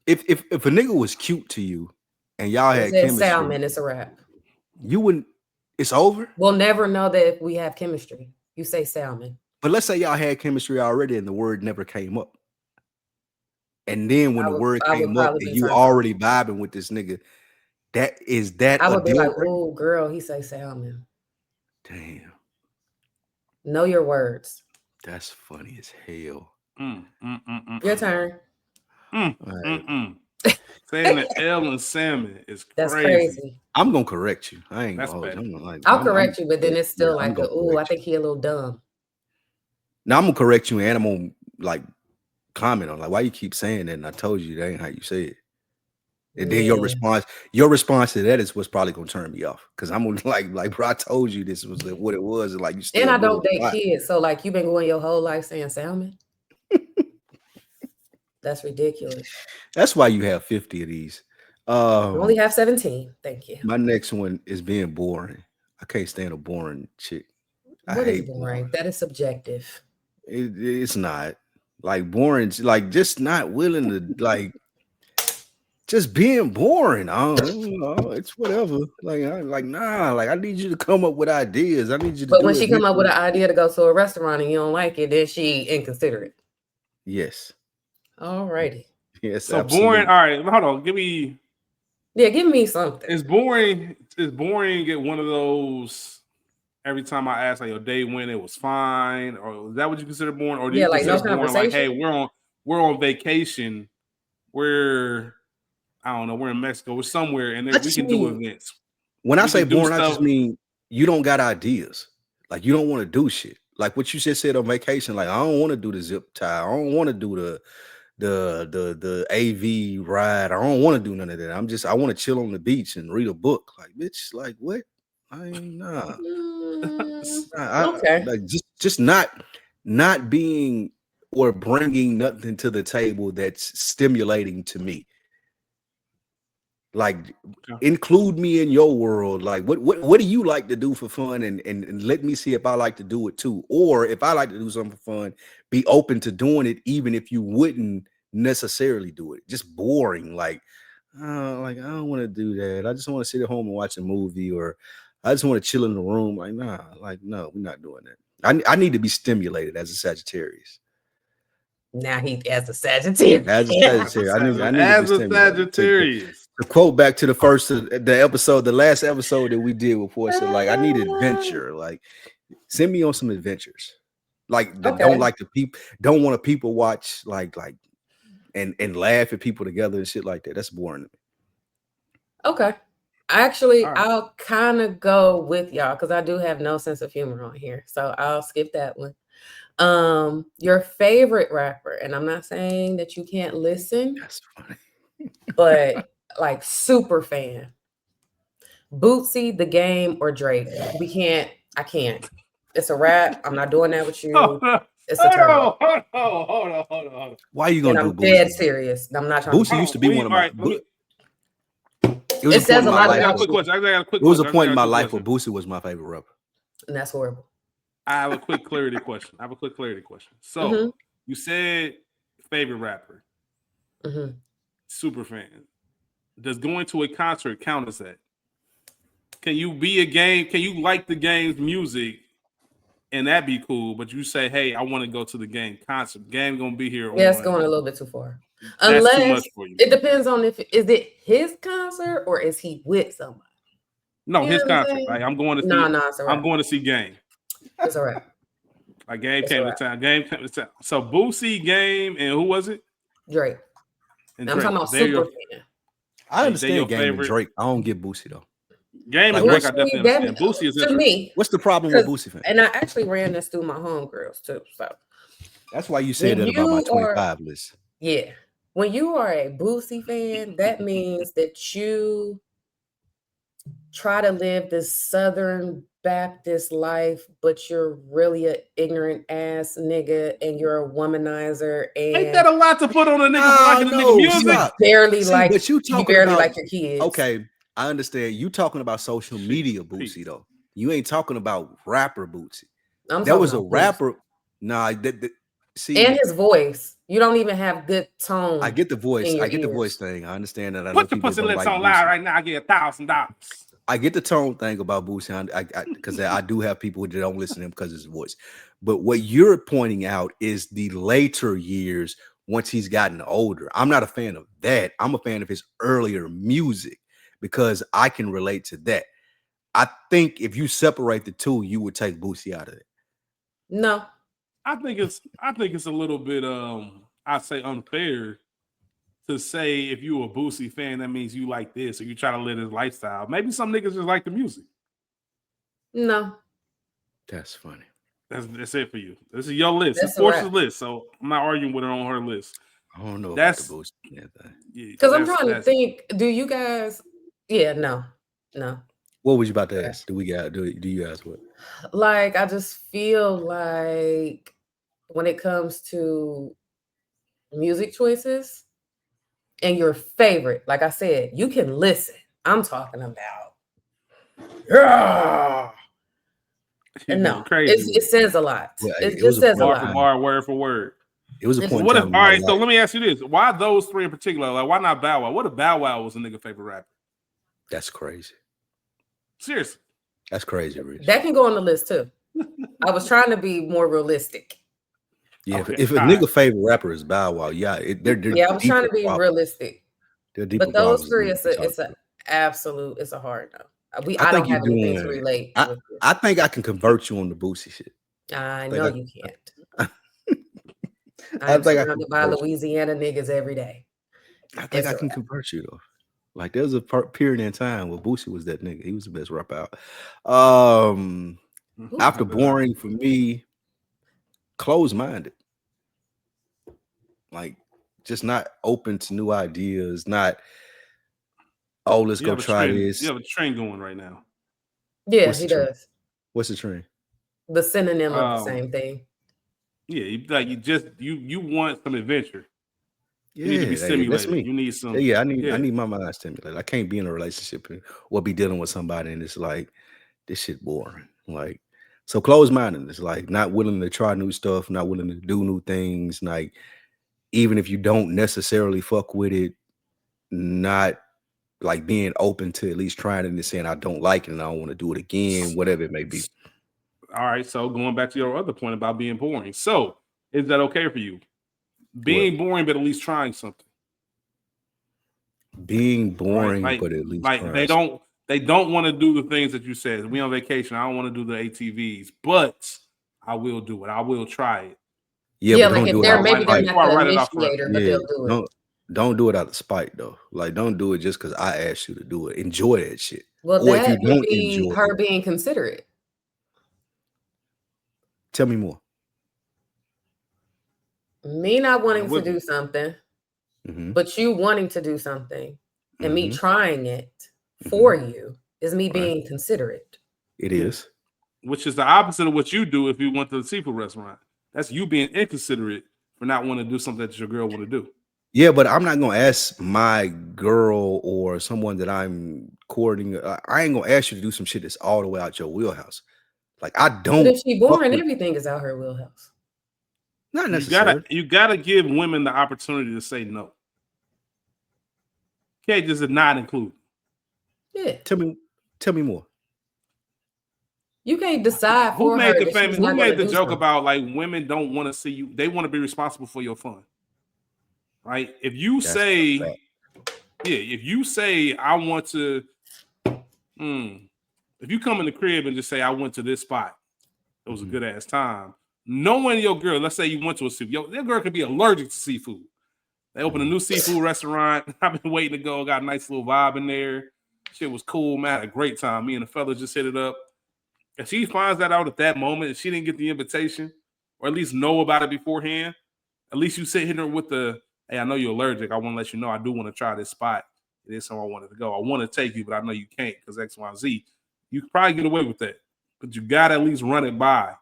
If a nigga was cute to you and y'all It had says chemistry, salmon. It's a wrap. you wouldn't. It's over. We'll never know that if we have chemistry. You say salmon. But let's say y'all had chemistry already and the word never came up. And then when the word came up and you already vibing with this nigga, that I a would be deal like, breaker? oh, girl, he say salmon. Damn, Know your words. that's funny as hell. Your turn. Saying the L and salmon is crazy. That's crazy. I'm gonna correct you. I ain't That's gonna hold bad. you. Like, I'll correct you, but then it's still I'm like, gonna oh, I correct you. think he a little dumb. Now I'm gonna correct you, and I'm gonna like comment on like why you keep saying that, and I told you that ain't how you say it. And then your response to that is what's probably gonna turn me off because I'm gonna like bro, I told you this was what it was, and like you still. And I don't doing date kids, so like you've been going your whole life saying salmon. That's ridiculous. That's why you have 50 of these. I only have 17. Thank you. My next one is being boring. I can't stand a boring chick. What is boring? That is subjective. It's not like boring, like just not willing to like just being boring. I don't know, it's whatever. Like nah, like I need you to come up with ideas. I need you to But do when it she come up with an differently. idea to go to a restaurant and you don't like it, then she inconsiderate. Yes. Alrighty. Yes. So absolutely. boring. All right, hold on. Give me something. It's boring. It's boring. Get one of those. Every time I ask, like, your day when it was fine, or is that what you consider boring? Or do you like consider no boring like, hey, conversation? we're on vacation, I don't know, we're in Mexico, we're somewhere, and then we can do events. When I say boring, stuff. I just mean you don't got ideas. Like you don't want to do shit. Like what you just said on vacation. Like I don't want to do the zip tie. I don't want to do the AV ride. I don't want to do none of that. I want to chill on the beach and read a book. Like bitch, like what? I ain't nah. Okay. Like just not being or bringing nothing to the table that's stimulating to me. Like include me in your world. Like what do you like to do for fun and let me see if I like to do it too. Or if I like to do something for fun, be open to doing it even if you wouldn't necessarily do it. Just boring. Like I don't want to do that. I just want to sit at home and watch a movie, or I just want to chill in the room. Like nah, like no, we're not doing that. I need to be stimulated as a Sagittarius. Now he as a Sagittarius. As a Sagittarius, I need as to be a Sagittarius. To quote back to the last episode that we did with Portia, like I need adventure. Like send me on some adventures. Like don't like the people, don't want to people watch like and laugh at people together and shit like that. That's boring to me. Okay. Actually, I'll kind of go with y'all because I do have no sense of humor on here. So I'll skip that one. Your favorite rapper, and I'm not saying that you can't listen. That's funny. But like super fan. Bootsy, The Game, or Drake. I can't. It's a rap. I'm not doing that with you. It's a turn. Hold on. Why are you gonna do I'm Bootsy? dead serious. I'm not trying. Bootsy used to be one of my. It says a lot about a quick question. It was a point in my life where Bootsy was my favorite rapper. And that's horrible. I have a quick clarity question. So you said favorite rapper, super fan. Does going to a concert count as that? Can you be a game? Can you like the game's music, and that be cool? But you say, hey, I want to go to the game concert. Game gonna be here. Yeah, it's going a little bit too far. That's too much for you. It depends on is it his concert or is he with somebody? No, You his know what I'm concert. saying? Like I'm going to see. No, it's all right. I'm going to see Game. It's all right. Like Game It's came to alright. town. Game came to town. So Boosie, Game, and who was it? Drake. And I'm Drake. talking about They're super your, fan. I they understand your Game and favorite. Drake. I don't get Boosie though. Game and Like, Drake, what's I definitely That, understand. Boosie is to interesting. me, what's the problem with 'cause- Boosie fan? and I actually ran this through my homegirls too. So That's why you said when that about my you are, 25 list. yeah, when you are a Boosie fan, that means that you try to live this Southern Baptist life, but you're really an ignorant ass nigga and you're a womanizer Ain't and that a lot to put on a nigga for liking a nigga music? stop. barely See, like but you you talking barely about like your kids. okay. I understand you talking about social media Boosie though. You ain't talking about rapper Boosie. I'm That talking was a about Boosie. rapper. Nah, see, And his voice. You don't even have good tone. I get the voice. in your I get the ears. voice thing. I understand that. I know Put the people pussy don't lips like on Boosie. live right now. I get $1,000. I get the tone thing about Boosie because I do have people that don't listen to him because of his voice. But what you're pointing out is the later years once he's gotten older. I'm not a fan of that. I'm a fan of his earlier music because I can relate to that. I think if you separate the two, you would take Boosie out of it. No. I think it's a little bit I'd say unfair to say if you a Boosie fan, that means you like this or you try to live his lifestyle. Maybe some niggas just like the music. No. That's funny. That's it for you. This is your list. That's It's a Portia's wrap. list, so I'm not arguing with her on her list. I don't know That's about the Boosie thing. Because I'm trying to think, do you guys no. What was you about to ask? Do you guys what? Like I just feel like when it comes to music choices and your favorite, like I said, you can listen. I'm talking about no, crazy. it says a lot. Yeah, it it just was a says a bar lot. for bar, word for word. It was a point. What in if? time All right, in my so life. let me ask you this: why those three in particular? Like, why not Bow Wow? What if Bow Wow was a nigga favorite rapper? That's crazy. Seriously, That's crazy, Rich. That can go on the list too. I was trying to be more realistic. Yeah, okay, if a nigga favorite rapper is Bow Wow, yeah, they're Yeah, I was trying to deeper be problems. realistic. They're deeper But those problems three, than it's we a talk it's a about. absolute, it's a hard no. I I think don't you're have anything to doing. relate with this. I think I can convert you on the Boosie shit. I know you can't. I I'm think I surrounded can by convert you. Louisiana niggas every day. I think It's I can convert you though. Like there was a period in time where Boosie was that nigga. He was the best rapper out. After Boring for me, closed-minded. Like just not open to new ideas, not let's go try this. You have a trend going right now. Yeah, What's he the trend? does. What's the trend? The synonym of the same thing. Yeah, you want some adventure. Yeah, You need to be stimulated. that's me. You need some. Yeah, I need my mind stimulated. I can't be in a relationship or be dealing with somebody and it's like this shit boring. Like so closed-minded. It's like not willing to try new stuff, not willing to do new things. Like even if you don't necessarily fuck with it, not like being open to at least trying it and saying I don't like it and I don't want to do it again, whatever it may be. All right, so going back to your other point about being boring. So is that okay for you? Being boring, but at least trying something. Being boring, right? but at least like they don't want to do the things that you said. We on vacation. I don't want to do the ATVs, but I will do it. I will try it. Yeah, but like if they're maybe they're not the initiator, but they'll do it. Don't do it out of spite though. Like don't do it just because I asked you to do it. Enjoy that shit. Well, or if that you would don't be enjoy her it, being considerate. tell me more. Me not wanting to do something, but you wanting to do something, and me trying it for you is me being considerate. It is. Which is the opposite of what you do if you went to the seafood restaurant. That's you being inconsiderate for not wanting to do something that your girl want to do. Yeah, but I'm not gonna ask my girl or someone that I'm courting. I ain't gonna ask you to do some shit that's all the way out your wheelhouse. Like I don't. But if she boring, everything is out her wheelhouse. Not necessarily. You gotta give women the opportunity to say no. Can't just not include. Yeah. Tell me more. You can't decide for her. Who made the joke about like women don't want to see you? They want to be responsible for your fun, right? If you say, if you say I want to, if you come in the crib and just say, I went to this spot, it was a good ass time. Knowing your girl, let's say you went to a seafood, your girl could be allergic to seafood. They opened a new seafood restaurant. I've been waiting to go. Got a nice little vibe in there. Shit was cool, man. I had a great time. Me and the fellas just hit it up. If she finds that out at that moment, if she didn't get the invitation, or at least know about it beforehand, at least you sit here with the, hey, I know you're allergic. I want to let you know I do want to try this spot. It is somewhere I wanted to go. I want to take you, but I know you can't because X, Y, Z. You could probably get away with that. But you got to at least run it by.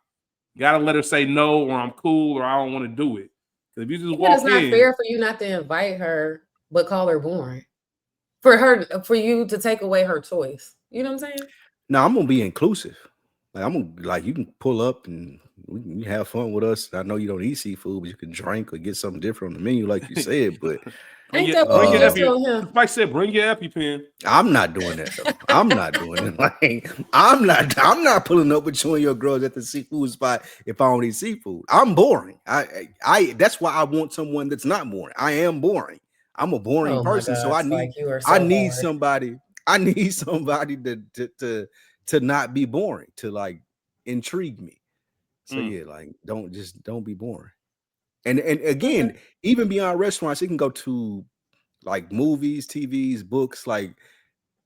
You got to let her say no, or I'm cool, or I don't want to do it. Because if you just walk it's not fair for you not to invite her, but call her boring. For you to take away her choice. You know what I'm saying? No, I'm gonna be inclusive. Like I'm gonna like you can pull up and we can have fun with us. I know you don't eat seafood, but you can drink or get something different on the menu, like you said. But bring Ain't your that what you just EpiPen. told him? Spike said, bring your EpiPen. I'm not doing that though. I'm not doing it. Like I'm not pulling up with you and your girls at the seafood spot if I don't eat seafood. I'm boring. I that's why I want someone that's not boring. I am boring. I'm a boring Oh my person, so God, I Spike, need you are so I need hard. somebody. I need somebody to not be boring, to like intrigue me. So yeah, like don't be boring. And again, even beyond restaurants, you can go to like movies, TVs, books. Like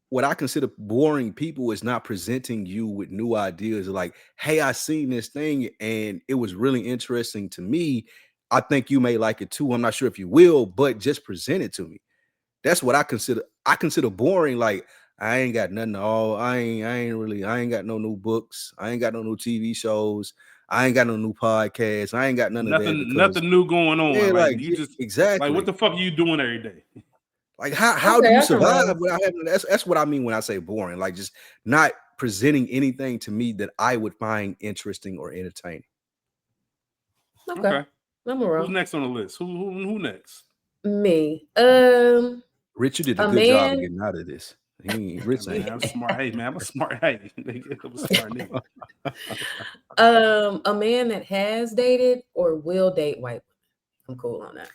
what I consider boring people is not presenting you with new ideas. Like, hey, I seen this thing and it was really interesting to me. I think you may like it too. I'm not sure if you will, but just present it to me. That's what I consider. I consider boring. Like I ain't got nothing. I ain't got no new books. I ain't got no new TV shows. I ain't got no new podcasts. I ain't got none of that because Nothing new going on. yeah, Like like you just exactly. like what the fuck are you doing every day? Like how do Okay, you I can survive run. without having that's what I mean when I say boring. Like just not presenting anything to me that I would find interesting or entertaining. Okay. I'm around. Who's next on the list? Who next? Me. Rich, you did a A good job of man- getting out of this. He Rich Man, ain't. I'm smart. Hey man, I'm a smart. Hey, I'm a smart nigga. A man that has dated or will date white women. I'm cool on that.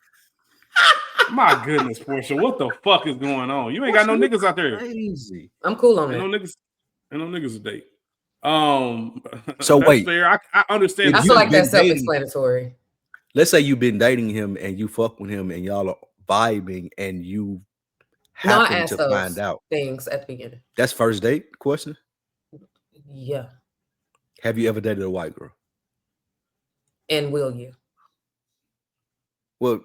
My goodness, Portia, what the fuck is going on? You ain't got no niggas out there. Crazy. I'm cool on Ain't that. no niggas to date. So that's wait. fair. I understand. If I you've feel like been that's self-explanatory. Let's say you've been dating him and you fuck with him and y'all are vibing and you No, I happen asked to those find out. things at the beginning. That's first date question. Yeah. Have you ever dated a white girl? And will you? Well,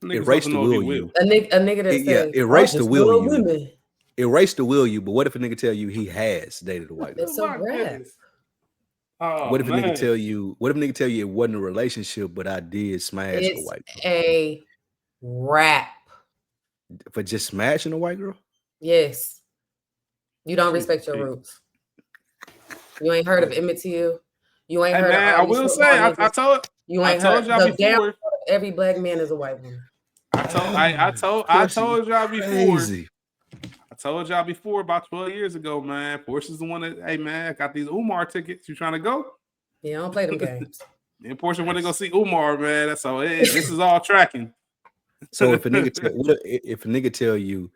Niggas erase supposed to the know if will you you. A nigga that says, erase "I the just will love you. women." Erase the will you. But what if a nigga tell you he has dated a white girl? It's a my rap. goodness. Oh, What if a man. nigga tell you? What if a nigga tell you it wasn't a relationship, but I did smash a It's white girl a rap. for just smashing a white girl? Yes. You don't Jesus, respect your Jesus. roots. You ain't heard of Emmett Till. You ain't Hey heard man, of I all these will football say, I niggas. told You I ain't told heard y'all the down before. every black man is a white woman. I told y'all before. Crazy. I told y'all before about 12 years ago, man. Portia's the one that, hey man, I got these Umar tickets. You trying to go? Yeah, I don't play them games. And Portia want to go see Umar, man. That's all. This is all tracking. So if a nigga tell you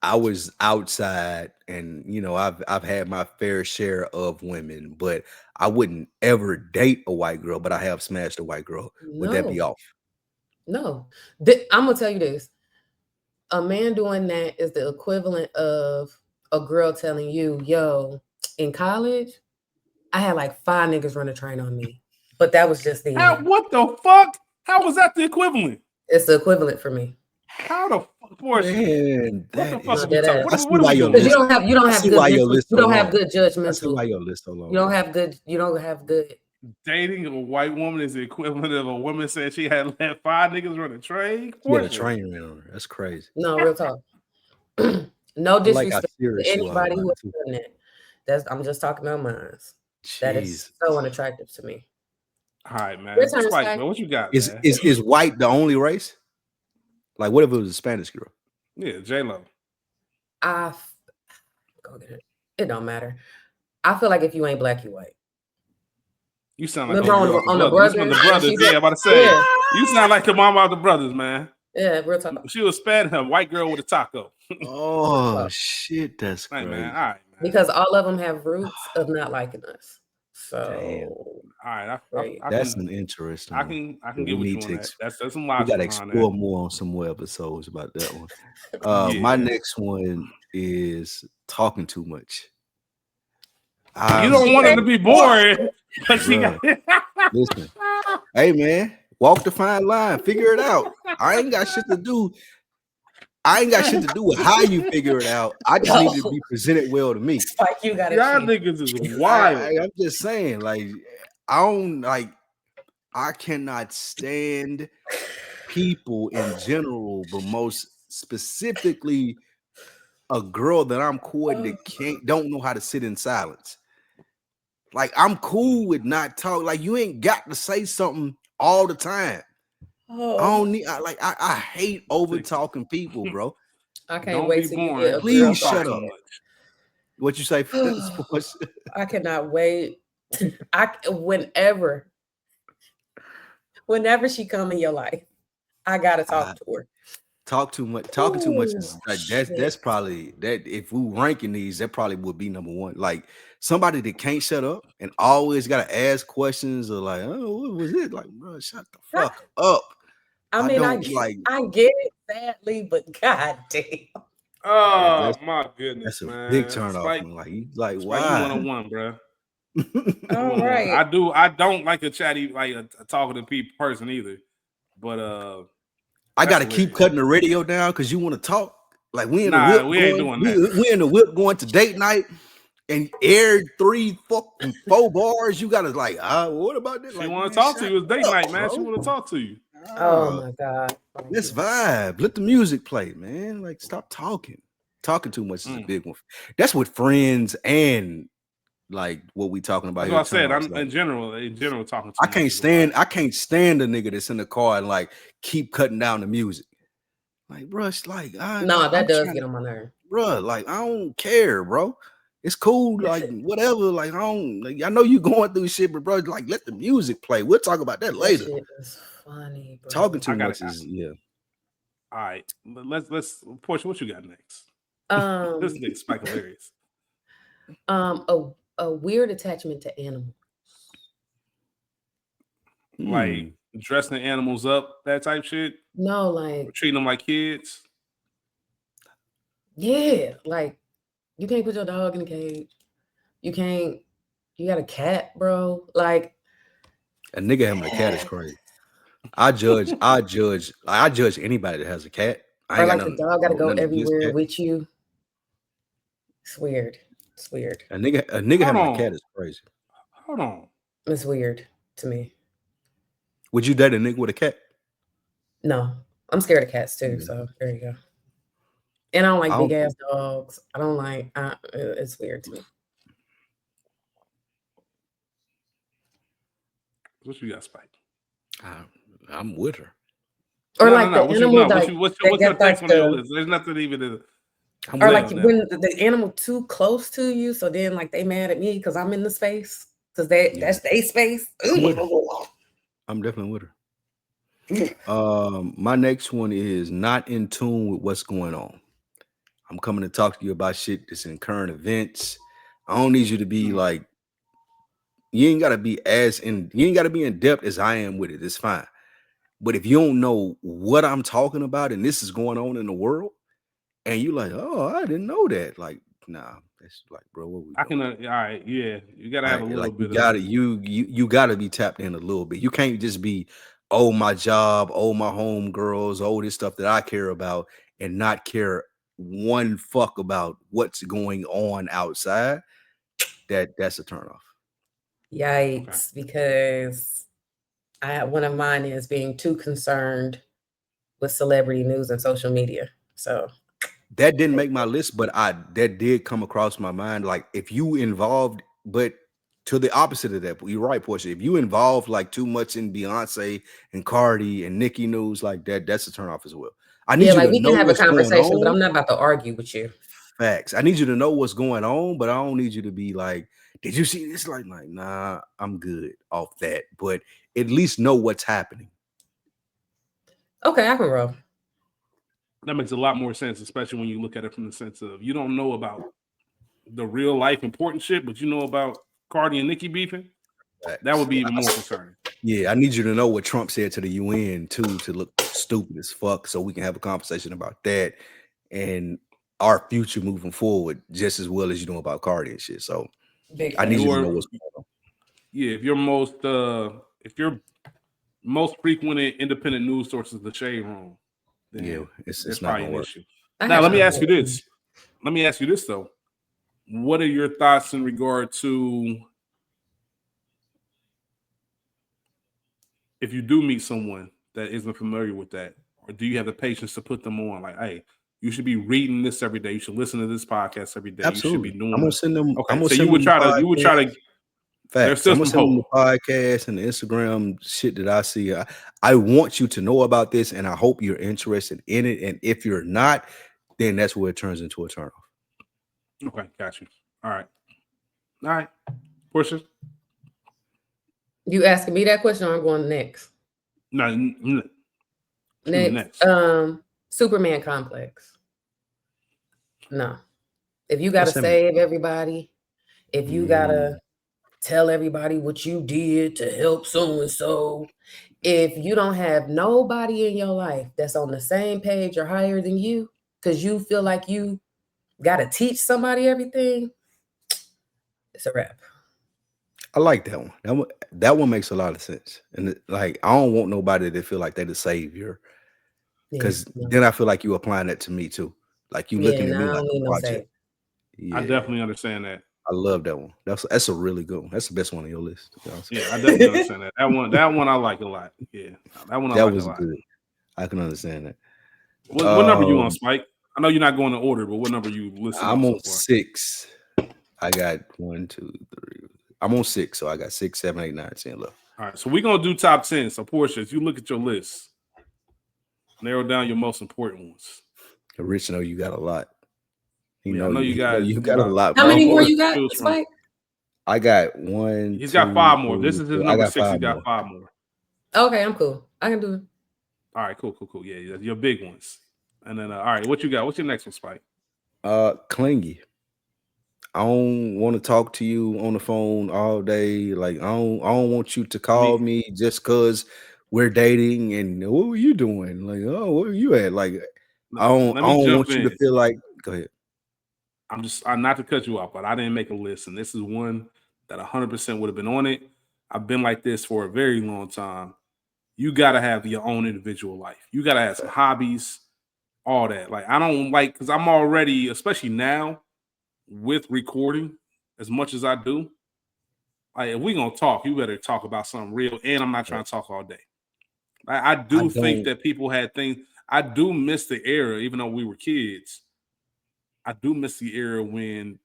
I was outside and you know I've had my fair share of women, but I wouldn't ever date a white girl, but I have smashed a white girl. Would that be off? No. I'm gonna tell you this. A man doing that is the equivalent of a girl telling you, yo, in college, I had like 5 niggas run a train on me. But that was just the end. What the fuck? How was that the equivalent? It's the equivalent for me. How the fuck, Portia? Man, What the that fuck is- are we talking? I see What why are we your doing? Because you don't I have see good why your mental, list you so don't have long. good judgmental. I see why your list so long. You don't have good. Dating a white woman is the equivalent of a woman saying she had let 5 niggas run a train. She had a Portia. train ran on her. That's crazy. No, real talk. No I like how disrespect serious to you are anybody about who it, has too. done that. I'm just talking about mine. That is Jeez. so unattractive to me. All right, man. Your turn, Spike, Spike. man, what you got, Is man? is white the only race? Like, what if it was a Spanish girl? Yeah, J-Lo. Go get it. It don't matter. I feel like if you ain't black, you white. You sound like Remember the on the brothers. You from the Brothers? brothers. Yeah, I'm about to say. Yeah. You sound like the mama of the brothers, man. Yeah, real talk. She was Spanish, a white girl with a taco. Oh shit, that's Hey, man, crazy. all right, man. Because all of them have roots of not liking us. Damn. So All right, I That's can an interesting I one. can get We with need you on to that. That's some we logic gotta behind that. explore more on some more episodes about that one. My Yeah. next one is talking too much. You don't want her to be bored, but she Bruh, got listen. Hey man, walk the fine line, figure it out. I ain't got shit to do. I ain't got shit to do with how you figure it out. I just need it to be presented well to me. Spike, you got y'all it. niggas is wild. I'm just saying, like, I don't like. I cannot stand people in general, but most specifically a girl that I'm courting that don't know how to sit in silence. Like, I'm cool with not talking. Like, you ain't got to say something all the time. I don't need. I hate over talking people, bro. I can't Don't wait be till you boring. get a Please girl shut like up. that. What you say, sports? I cannot wait. Whenever she come in your life, I gotta talk to her. Talk too much. Talking too much is Ooh, like that's shit. probably that. If we ranking these, that probably would be number one. Like somebody that can't shut up and always gotta ask questions or like, oh, what was it? Like, bro, shut the fuck up. I mean, I don't like. get it, sadly, but goddamn. Oh That's my goodness, that's a man. big turn off. Spike, Like, you Spike, you why? 101, bro. All 101. right. I don't like a chatty, like a talking to people person either. But I that's gotta keep hilarious. cutting the radio down because you want to talk. Like we in the Nah, whip we ain't going, doing that. we in the whip going to date night, and every 3 fucking 4 bars, you gotta like, what about this? She Like, want to man, talk to shut you. It's date up, night, man. She bro. want to talk to you. Oh my God. Let's vibe. Let the music play, man. Like, stop talking. Talking too much is a big one. That's with friends and like what we talking about That's here. what I said. Turn-offs. I'm Like, in general talking too I much. can't stand the nigga that's in the car and like keep cutting down the music. Like, bro, it's like No, that does get on my nerve. Bro, like I don't care, bro. It's cool, like whatever. Like I know you going through shit, but bro, like let the music play. We'll talk about that later. Shit is funny, bro. Talking too much is All right, let's Portia. What you got next? This nigga Spike hilarious. A weird attachment to animals. Like dressing animals up, that type shit. No, like or treating them like kids. Yeah, like you can't put your dog in a cage. You got a cat, bro. Like a nigga having a cat is crazy. I judge anybody that has a cat. I or ain't got like the nothing, dog gotta go nothing against everywhere cats. with you. It's weird. It's weird. A nigga having a cat is crazy. Hold on. It's weird to me. Would you date a nigga with a cat? No. I'm scared of cats too, so there you go. And I don't like big ass dogs. I don't like it's weird to me. What you got, Spike? I'm with her. Or no, like the animal what's your next on your list? There's nothing even to or like when the animal too close to you, so then like they mad at me because I'm in the space. Because that's their space. I'm definitely with her. My next one is not in tune with what's going on. I'm coming to talk to you about shit that's in current events. I don't need you to be like, you ain't gotta be in depth as I am with it. It's fine. But if you don't know what I'm talking about and this is going on in the world, and you like, oh, I didn't know that. Like, nah, that's like, bro, what we doing? all right, yeah. You gotta have a little like, bit you gotta be tapped in a little bit. You can't just be, oh, my job, oh, my home girls, oh, this stuff that I care about, and not care one fuck about what's going on outside. That's a turnoff. Yikes, because one of mine is being too concerned with celebrity news and social media. So that didn't make my list, but that did come across my mind. Like if you involved, but to the opposite of that, you're right, Portia. If you involved like too much in Beyonce and Cardi and Nicki news like that, that's a turnoff as well. I need you to know what's going on. We can have a conversation, but I'm not about to argue with you. Facts. I need you to know what's going on, but I don't need you to be like, did you see this? Like, nah, I'm good off that. But at least know what's happening. Okay, I can roll. That makes a lot more sense, especially when you look at it from the sense of you don't know about the real life important shit, but you know about Cardi and Nicki beefing. That would be even more concerning. Yeah, I need you to know what Trump said to the UN too, to look stupid as fuck, so we can have a conversation about that and our future moving forward, just as well as you know about Cardi and shit. So Big I need you to know Your what's going on. yeah, if your most frequent independent news source is the Shade Room, then Yeah, there's it's not probably gonna an work. issue. I Now have let me some ask you questions. this. Let me ask you this though. What are your thoughts in regard to if you do meet someone that isn't familiar with that, or do you have the patience to put them on? Like, hey, you should be reading this every day. You should listen to this podcast every day. You should be Absolutely. I'm doing gonna this. send them. I'm Okay, gonna so send them the you would podcast. try to. There's Facts. still I'm gonna some send them the hope. podcast and the Instagram shit that I see. I want you to know about this, and I hope you're interested in it. And if you're not, then that's where it turns into a turnoff. Okay, got you. All right, Portia. You asking me that question, or I'm going next? No, Next, Superman complex. No, if you gotta Let's have it. save everybody, if you gotta tell everybody what you did to help so and so, if you don't have nobody in your life that's on the same page or higher than you, because you feel like you gotta teach somebody everything, it's a wrap. I like that one. That one makes a lot of sense. And like, I don't want nobody to feel like they're the savior, Yeah, because no. then I feel like you applying that to me too. Like you Yeah, looking at no, me I like don't a need no project. save. I Yeah, definitely understand that. I love that one. That's a really good one. That's the best one on your list. To be honest. Yeah, I definitely understand that. That one I like a lot. Yeah, that one I That like a was lot. good. I can understand that. What number you on, Spike? I know you're not going in order, but what number you listed I'm off on so far? 6. I got 1, 2, 3. I'm on 6, so I got 6, 7, 8, 9, 10 left. All right, so we're gonna do top 10. So Portia, if you look at your list, narrow down your most important ones. Rich, know you got a lot. You Yeah, know I know you guys. you got a lot, How bro. many more to you got, choose from. Spike? I got 1, He's 2, got 5 more. 3, This is his 4. I number got 6. He 5 got more. 5 more. Okay, I'm cool. I can do it. All right, cool. Yeah, your big ones. And then, all right, what you got? What's your next one, Spike? Clingy. I don't want to talk to you on the phone all day. Like I don't want you to call me just cause we're dating and what were you doing? Like, oh, where are you at? Like I don't want you to feel like go ahead. I'm not to cut you off, but I didn't make a list, and this is one that 100% would have been on it. I've been like this for a very long time. You gotta have your own individual life. You gotta have some hobbies, all that. Like I don't like because I'm already, especially now, with recording as much as I do. Like if we gonna talk, you better talk about something real. And I'm not trying to talk all day. I do think that people had things. I do miss the era, even though we were kids. I do miss the era when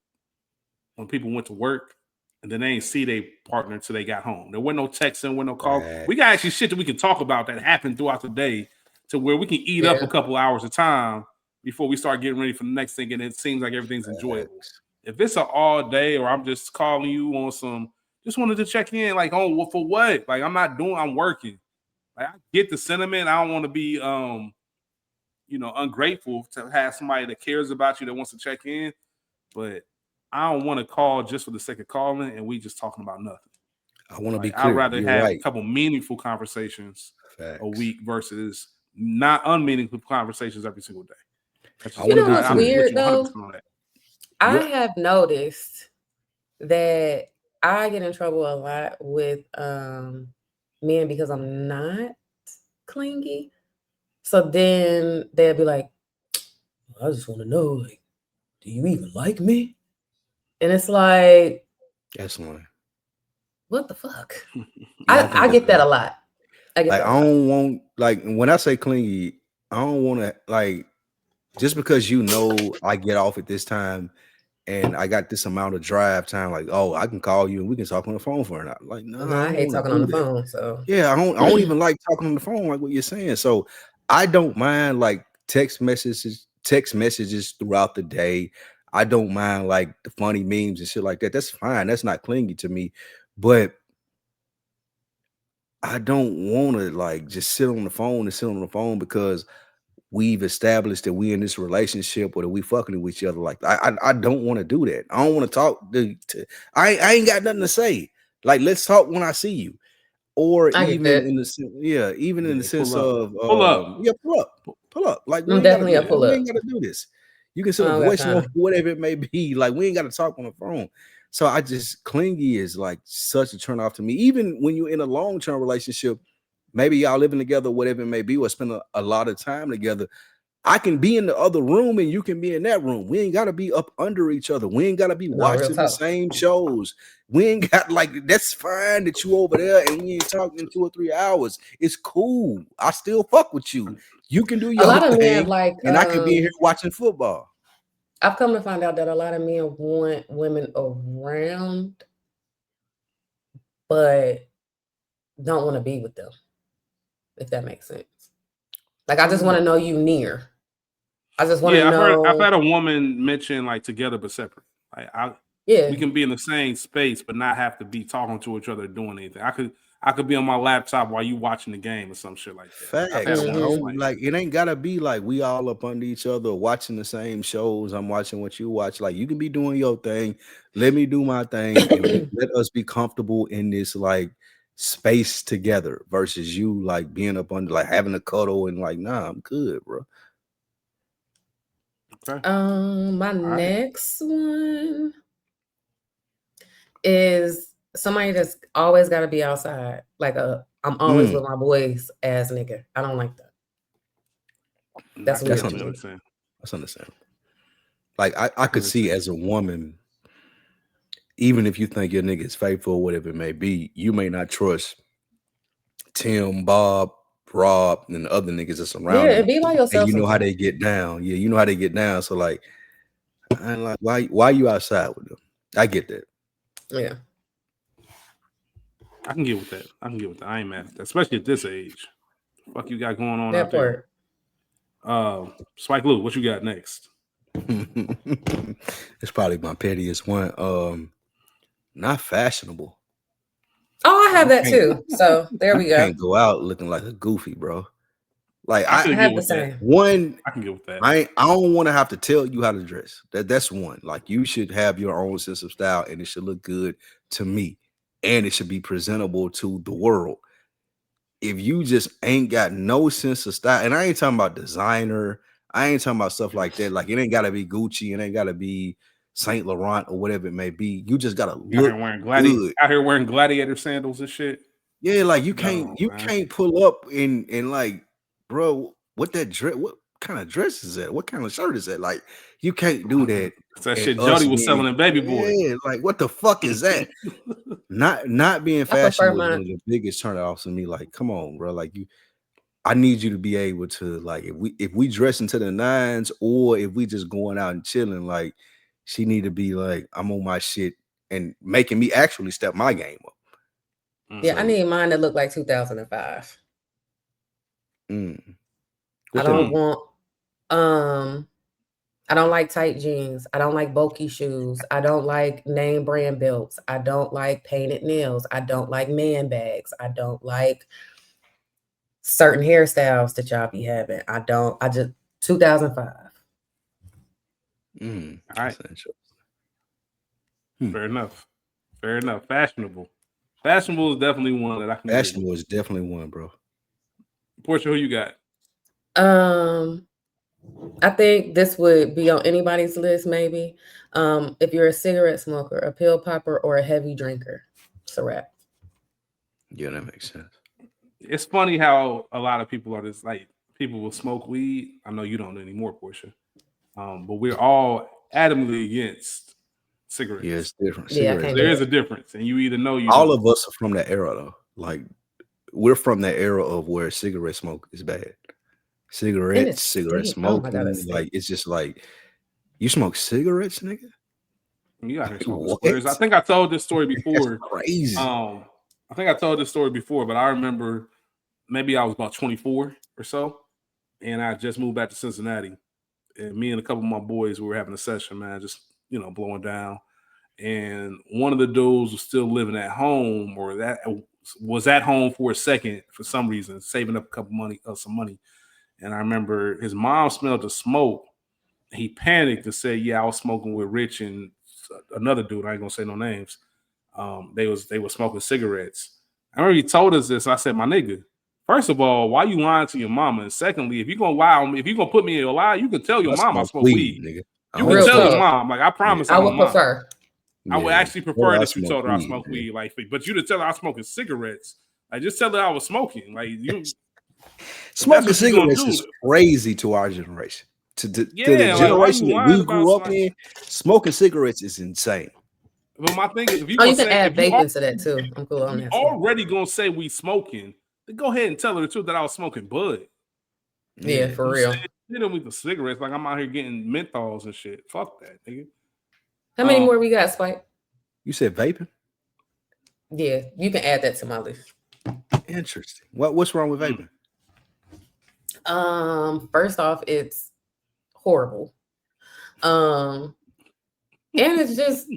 people went to work and then they ain't see their partner until they got home. There wasn't no texting, wasn't no call. We got actually shit that we can talk about that happened throughout the day to where we can eat up a couple hours of time before we start getting ready for the next thing. And it seems like everything's enjoyable. If it's an all day or I'm just calling you on some, just wanted to check in, like, oh, for what? Like, I'm working. Like, I get the sentiment. I don't want to be, ungrateful to have somebody that cares about you that wants to check in. But I don't want to call just for the sake of calling and we just talking about nothing. I want to be clear. I'd rather have a couple meaningful conversations a week versus not unmeaningful conversations every single day. You know what's weird though? I have noticed that I get in trouble a lot with men because I'm not clingy. So then they'll be like, I just want to know, like, do you even like me? And it's like, that's one. What the fuck? I get that a lot. I don't want, like, when I say clingy, I don't want to, like, just because I get off at this time and I got this amount of drive time, like, oh, I can call you and we can talk on the phone for an hour. Like, no, I hate talking on the phone. So yeah, I don't even like talking on the phone, like what you're saying. So I don't mind like text messages throughout the day. I don't mind like the funny memes and shit like that. That's fine. That's not clingy to me. But I don't want to like just sit on the phone because we've established that we in this relationship or that we fucking with each other. Like I don't want to do that. I don't want to talk to I ain't got nothing to say. Like, let's talk when I see you. Or I get even that. in the sense, even in the sense pull up. of pull up. Like, we I'm ain't gotta definitely do a that. pull We up. ain't gotta do this. You can I send a don't got voice note, time. whatever it may be. Like, we ain't gotta talk on the phone. So I just clingy is like such a turn off to me. Even when you're in a long-term relationship, maybe y'all living together, whatever it may be, or spend a lot of time together. I can be in the other room and you can be in that room. We ain't got to be up under each other. We ain't got to be No, real watching the talk. same shows. We ain't got, like, that's fine that you over there and we ain't talking in 2 or 3 hours. It's cool. I still fuck with you. You can do A your lot of men thing like and I can be in here watching football. I've come to find out that a lot of men want women around, but don't want to be with them, if that makes sense. Like, I just want to know you near. I just want to know. I've had a woman mention like together but separate. Like, we can be in the same space but not have to be talking to each other or doing anything. I could be on my laptop while you watching the game or some shit like that. I've had a woman explain Like, it ain't gotta be like we all up under each other watching the same shows. I'm watching what you watch. Like, you can be doing your thing. Let me do my thing, and let us be comfortable in this like space together versus you like being up under, like having a cuddle and like, nah, I'm good, bro. Okay. My next one is somebody that's always got to be outside. Like I'm always with my boys ass nigga. I don't like that. That's weird. That's understandable. Like, I could see as a woman, even if you think your nigga is faithful or whatever it may be, you may not trust Tim, Bob, Rob, and the other niggas that's around him. Be by yourself. And you know how they get down. Yeah, you know how they get down. So like, I'm like, why you outside with them? I get that. Yeah. I can get with that. I ain't mad at that, especially at this age. Fuck you got going on that out part. there. Spike Lou, what you got next? It's probably my pettiest one. Not fashionable. Oh, I have that too. So there we go. Can't go out looking like a goofy, bro. Like, I can get with that. I can get with that. I don't want to have to tell you how to dress. That's one. Like, you should have your own sense of style, and it should look good to me, and it should be presentable to the world. If you just ain't got no sense of style, and I ain't talking about designer, I ain't talking about stuff like that. Like, it ain't got to be Gucci, it ain't got to be Saint Laurent or whatever it may be. You just gotta look good. Out here wearing gladiator sandals and shit. Yeah, like you can't pull up and like, bro, what kind of dress is that? What kind of shirt is that? Like, you can't do that. That shit Jody was selling in Baby Boy. Yeah, like, what the fuck is that? Not being fashionable is one of the biggest turnoffs to me. Like, come on, bro. Like, I need you to be able to, like, if we dress into the nines or if we just going out and chilling, like, she need to be like, I'm on my shit and making me actually step my game up. Yeah, so, I need mine to look like 2005. I don't want I don't like tight jeans. I don't like bulky shoes. I don't like name brand belts. I don't like painted nails. I don't like man bags. I don't like certain hairstyles that y'all be having. I just 2005. All right. Fair enough. Fashionable is definitely one that I can. Fashionable is definitely one, bro. Portia, who you got? I think this would be on anybody's list, maybe. If you're a cigarette smoker, a pill popper, or a heavy drinker, it's a wrap. Yeah, that makes sense. It's funny how a lot of people are just like, people will smoke weed. I know you don't anymore, Portia. But we're all adamantly against cigarettes. Yeah, it's different. There is a difference, and you either know you. All of us are from that era, though. Like, we're from that era of where cigarette smoke is bad. Cigarette smoking, like, it's just like, you smoke cigarettes, nigga? You out here smoking squares. I think I told this story before. That's crazy. I think I told this story before, but I remember maybe I was about 24 or so, and I just moved back to Cincinnati. And me and a couple of my boys, we were having a session, man, just, blowing down. And one of the dudes was still living at home, or that was at home for a second for some reason, saving up some money. And I remember his mom smelled the smoke. He panicked and said, "Yeah, I was smoking with Rich and another dude. I ain't gonna say no names. They were smoking cigarettes." I remember he told us this. I said, "My nigga, first of all, why you lying to your mama? And secondly, if you're gonna lie on me, if you're gonna put me in your lie, you can tell your mom I smoke weed. nigga. You can tell your mom. Like, I promise, I I'm would a mom. prefer. I would actually prefer that you told her I weed, smoke weed. Like, but you to tell her I was smoking cigarettes. Like, just tell her I was smoking. Like, you smoking cigarettes is crazy to our generation. To the generation that we grew up in, smoking cigarettes is insane. But my thing is, if you can add vape into that too. I'm cool on that. Already gonna say we smoking, then go ahead and tell her the truth that I was smoking bud. Yeah, for real. You know, with the cigarettes, like I'm out here getting menthols and shit. Fuck that, nigga. How many more we got, Spike? You said vaping? Yeah, you can add that to my list. Interesting. What's wrong with vaping? First off, it's horrible. And it's just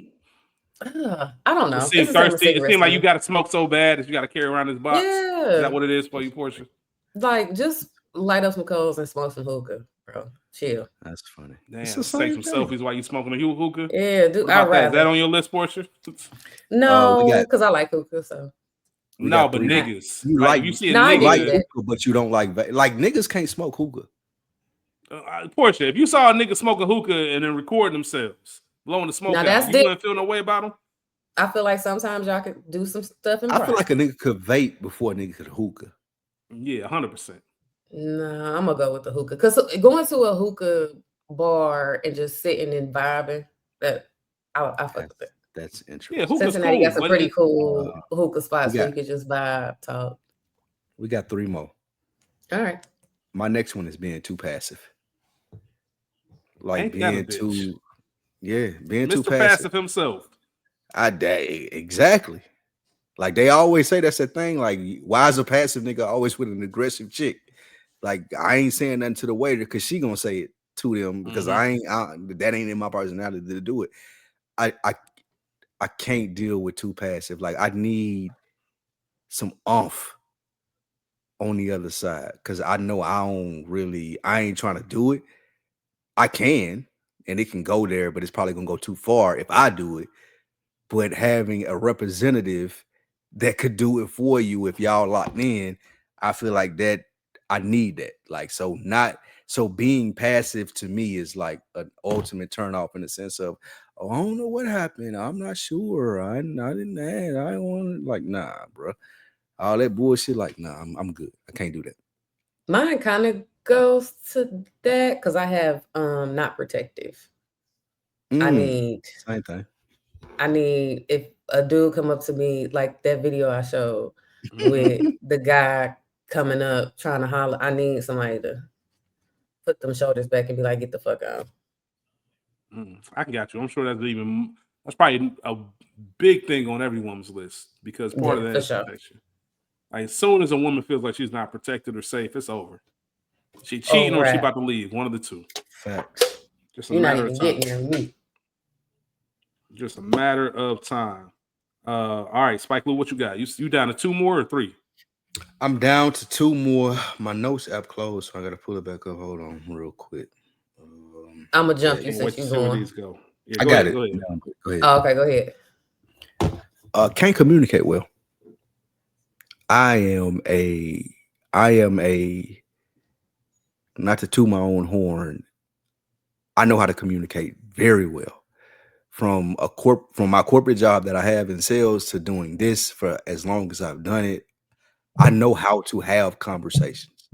I don't know. It seems thirsty. It seems like you got to smoke so bad that you got to carry around this box. Yeah. Is that what it is for you, Portia? Like, just light up some coals and smoke some hookah, bro. Chill. That's funny. Damn, take some selfies while you smoking a hookah. Yeah, dude. Is that on your list, Portia? No, because I like hookah. So no, but niggas, you see a nigga like hookah, but you don't like niggas can't smoke hookah. Portia, if you saw a nigga smoking hookah and then recording themselves, blowing the smoke out, you wouldn't feel no way about them? I feel like sometimes y'all could do some stuff in I feel like a nigga could vape before a nigga could hookah. Yeah, 100%. Nah, I'm gonna go with the hookah. Because going to a hookah bar and just sitting and vibing, that I fuck with that. That's interesting. Yeah, Cincinnati got some pretty cool hookah spots where you can just vibe, talk. We got 3 more. All right. My next one is being too passive. Like being too, being too passive himself. Exactly. Like they always say that's a thing. Like, why is a passive nigga always with an aggressive chick? Like, I ain't saying nothing to the waiter because she gonna say it to them because that ain't in my personality to do it. I can't deal with too passive. Like, I need some oomph on the other side because I know I ain't trying to do it. I can, and it can go there, but it's probably gonna go too far if I do it. But having a representative that could do it for you if y'all locked in, I feel like that I need that. Like, so being passive to me is like an ultimate turn off in the sense of, oh, I don't know what happened. I'm not sure. I didn't add. I don't want to, like, nah, bro. All that bullshit, like, nah, I'm good. I can't do that. Mine kind of goes to that because I have not protective. I need same thing. I need if a dude come up to me like that video I showed with the guy coming up trying to holler, I need somebody to put them shoulders back and be like, get the fuck out. I got you. I'm sure that's probably a big thing on everyone's list because part of that is protection. Like, as soon as a woman feels like she's not protected or safe, it's over. She cheating or she about to leave. One of the two. Facts. Just a matter of time. Just a matter of time. All right, Spike Lou, what you got? You down to 2 more or 3? I'm down to 2 more. My notes app closed, so I gotta pull it back up. Hold on, real quick. I'm gonna jump you since you going. These go. Yeah, I got it. Go ahead. Go ahead. Oh, okay, go ahead. Can't communicate well. I am a not to toot my own horn. I know how to communicate very well. From my corporate job that I have in sales to doing this for as long as I've done it, I know how to have conversations.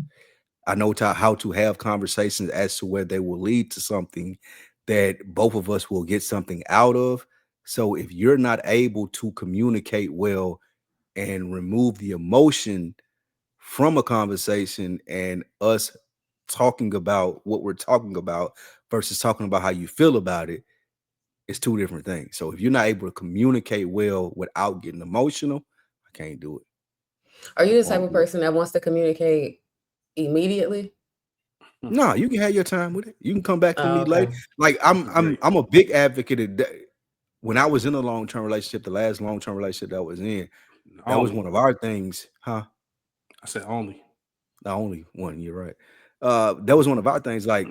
I know how to have conversations as to where they will lead to something that both of us will get something out of. So if you're not able to communicate well and remove the emotion from a conversation and us talking about what we're talking about versus talking about how you feel about it, it's 2 different things. So if you're not able to communicate well without getting emotional, I can't do it. Are you the type of person that wants to communicate immediately? No, you can have your time with it. You can come back to me later. Like, I'm a big advocate of that. When I was in a long-term relationship, the last long-term relationship that I was in, that was one of our things, huh? I said only. The only one, you're right. That was one of our things, like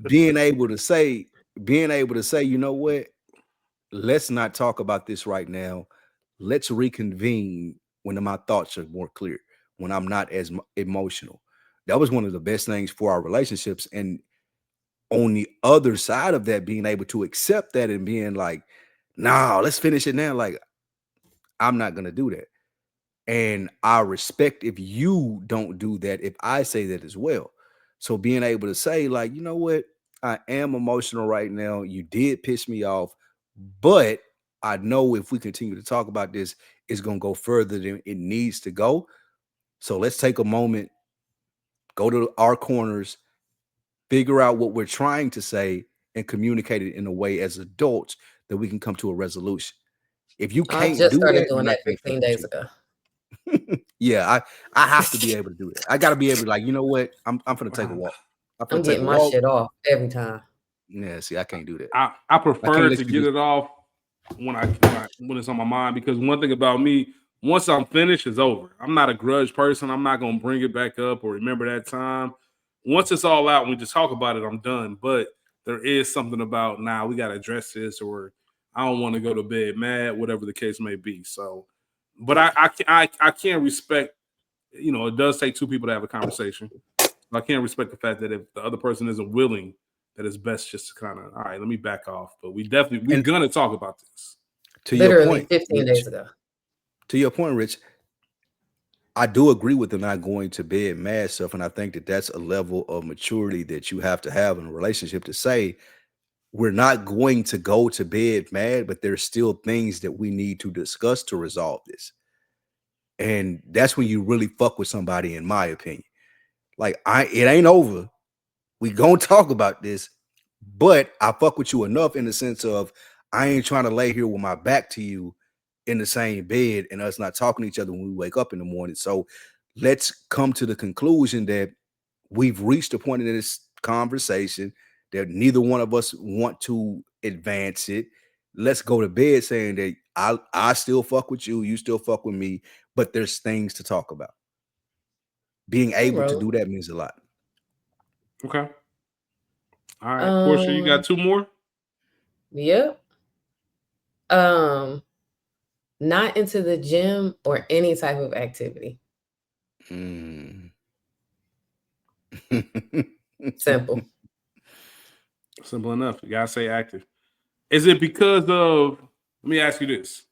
being able to say, you know what, let's not talk about this right now. Let's reconvene when my thoughts are more clear, when I'm not as emotional. That was one of the best things for our relationships. And on the other side of that, being able to accept that and being like, nah, let's finish it now. Like, I'm not going to do that. And I respect if you don't do that, if I say that as well. So being able to say, like, you know what, I am emotional right now. You did piss me off, but I know if we continue to talk about this, it's going to go further than it needs to go. So let's take a moment, go to our corners, figure out what we're trying to say, and communicate it in a way as adults that we can come to a resolution. If you I can't just do started that, doing then I that can't fuck 15 with days you. ago. Yeah, I have to be able to do that. I got to be able to, like, you know what? I'm gonna take a walk. I'm getting my shit off every time. Yeah, see, I can't do that. I prefer let to you get do- it off when it's on my mind, because one thing about me, once I'm finished, it's over. I'm not a grudge person. I'm not gonna bring it back up or remember that time. Once it's all out, we just talk about it, I'm done. But there is something about, nah, we gotta address this, or I don't want to go to bed mad, whatever the case may be. So, but I can't respect. You know, it does take two people to have a conversation. I can't respect the fact that if the other person isn't willing, that it's best just to kind of, all right, let me back off. But we're gonna talk about this. To your Literally point, 15 Rich, days ago. to your point, Rich, I do agree with the not going to bed mad stuff, and I think that that's a level of maturity that you have to have in a relationship to say, we're not going to go to bed mad, but there's still things that we need to discuss to resolve this. And that's when you really fuck with somebody, in my opinion. Like, it ain't over. We gonna talk about this, but I fuck with you enough in the sense of I ain't trying to lay here with my back to you in the same bed and us not talking to each other when we wake up in the morning. So let's come to the conclusion that we've reached a point in this conversation that neither one of us want to advance it. Let's go to bed saying that I still fuck with you, you still fuck with me, but there's things to talk about. Being able to do that means a lot. Okay. All right, Portia, you got two more? Yep. Not into the gym or any type of activity. Simple. Simple enough. You gotta say active. Is it because of, let me ask you this.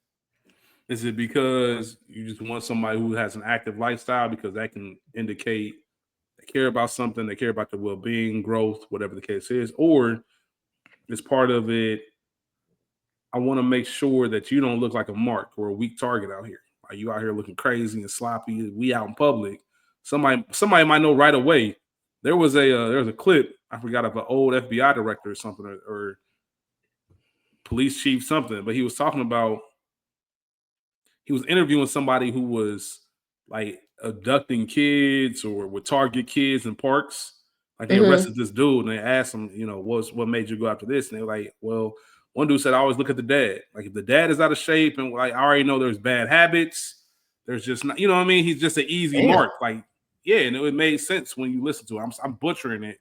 Is it because you just want somebody who has an active lifestyle, because that can indicate they care about something, they care about their well-being, growth, whatever the case is? Or is part of it, I want to make sure that you don't look like a mark or a weak target out here. Are you out here looking crazy and sloppy? We out in public. Somebody might know right away. There was a clip, I forgot, of an old FBI director or something, or police chief something, but he was talking about, he was interviewing somebody who was like abducting kids or would target kids in parks. Like, they arrested this dude and they asked him, you know, what made you go after this? And they were like, well, one dude said, I always look at the dad. Like, if the dad is out of shape and, like, I already know there's bad habits, there's just not, you know what I mean? He's just an easy mark. Like, yeah, and it made sense when you listen to it. I'm butchering it,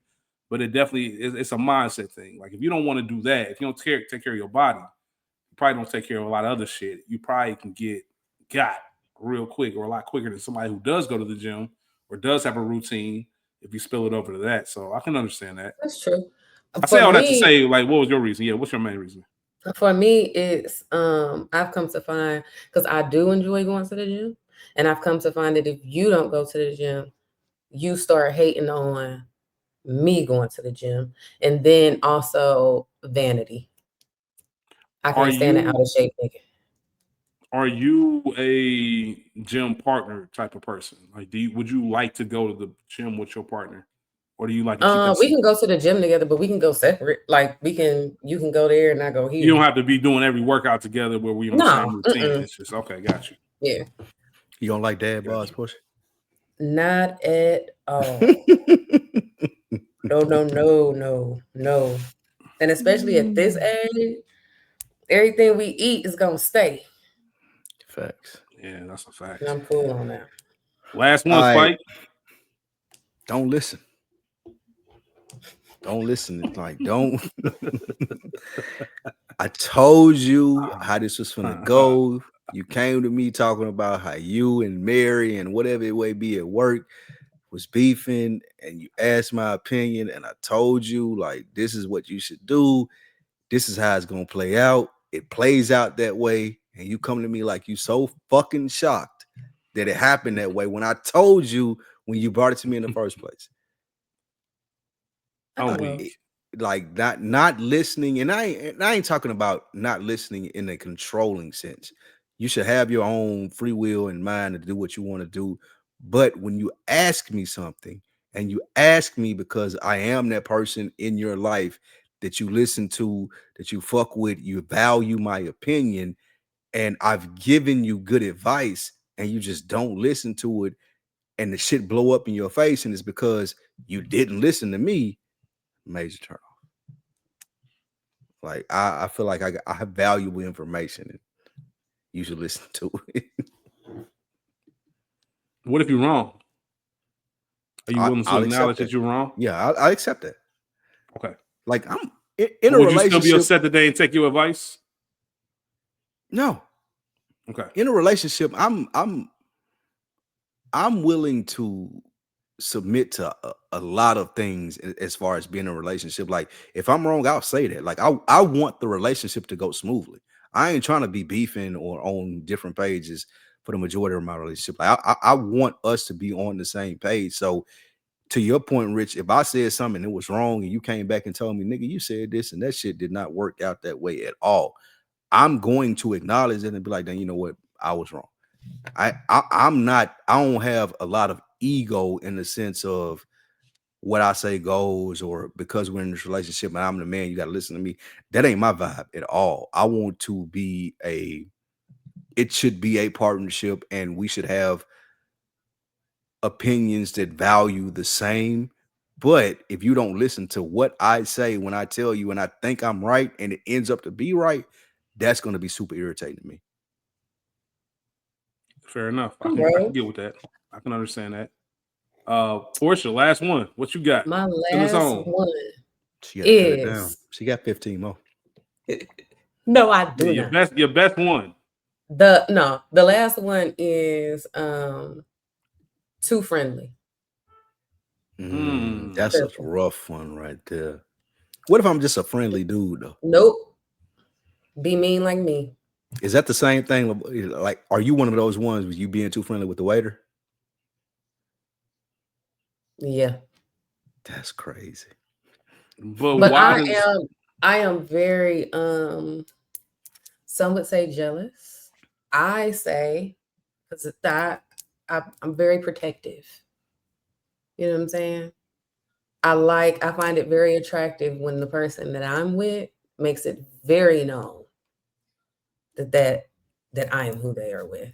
but it definitely it's a mindset thing. Like, if you don't want to do that, if you don't take care of your body, you probably don't take care of a lot of other shit. You probably can get got real quick, or a lot quicker than somebody who does go to the gym or does have a routine, if you spill it over to that. So I can understand that. That's true. I say all that to say, like, what was your reason? Yeah, what's your main reason? For me, it's I've come to find, because I do enjoy going to the gym, and I've come to find that if you don't go to the gym, you start hating on me going to the gym. And then also vanity. I can't stand an out of shape nigga. Are you a gym partner type of person? Like, would you like to go to the gym with your partner, or do you like to keep that We secret? can go to the gym together, but we can go separate. Like, you can go there and I go here. You don't have to be doing every workout together where we on the same routine. It's just, okay, got you. Yeah. You don't like dad bods, Portia? Not at all. No. And especially at this age, everything we eat is gonna stay. Facts. Yeah, that's a fact. And I'm cool on that. Last one, Spike. don't listen. Don't listen. It's like, don't. I told you how this was gonna go. You came to me talking about how you and Mary and whatever it may be at work was beefing, and you asked my opinion, and I told you, like, this is what you should do. This is how it's gonna play out. It plays out that way, and you come to me like you so fucking shocked that it happened that way when I told you when you brought it to me in the first place. Like not listening, and I ain't talking about not listening in a controlling sense. You should have your own free will and mind to do what you want to do. But when you ask me something, and you ask me because I am that person in your life that you listen to, that you fuck with, you value my opinion, and I've given you good advice, and you just don't listen to it, and the shit blow up in your face, and it's because you didn't listen to me. Major turn off. Like I feel like I have valuable information, and you should listen to it. What if you're wrong? Are you willing to acknowledge that you're wrong? Yeah, I accept that. Okay. Like I'm in a would relationship. You still be upset today and take your advice? No. Okay. In a relationship, I'm willing to submit to a lot of things as far as being in a relationship. Like if I'm wrong, I'll say that. Like I want the relationship to go smoothly. I ain't trying to be beefing or on different pages for the majority of my relationship. Like I want us to be on the same page. So to your point, Rich, if I said something and it was wrong and you came back and told me, nigga, you said this and that shit did not work out that way at all, I'm going to acknowledge it and be like, then you know what? I was wrong. I don't have a lot of ego in the sense of what I say goes, or because we're in this relationship and I'm the man, you got to listen to me. That ain't my vibe at all. I want to be it should be a partnership, and we should have opinions that value the same. But if you don't listen to what I say when I tell you and I think I'm right and it ends up to be right, that's going to be super irritating to me. Fair enough. I can get with that. I can understand that. Portia, last one. What you got? My last one She got 15 more. No, I do not. Your best one. The last one is too friendly. That's a rough one right there. What if I'm just a friendly dude though? Nope. Be mean like me. Is that the same thing? Like, are you one of those ones with you being too friendly with the waiter? Yeah. That's crazy. But I am very some would say jealous. I say because I'm very protective. You know what I'm saying? I find it very attractive when the person that I'm with makes it very known that I am who they are with.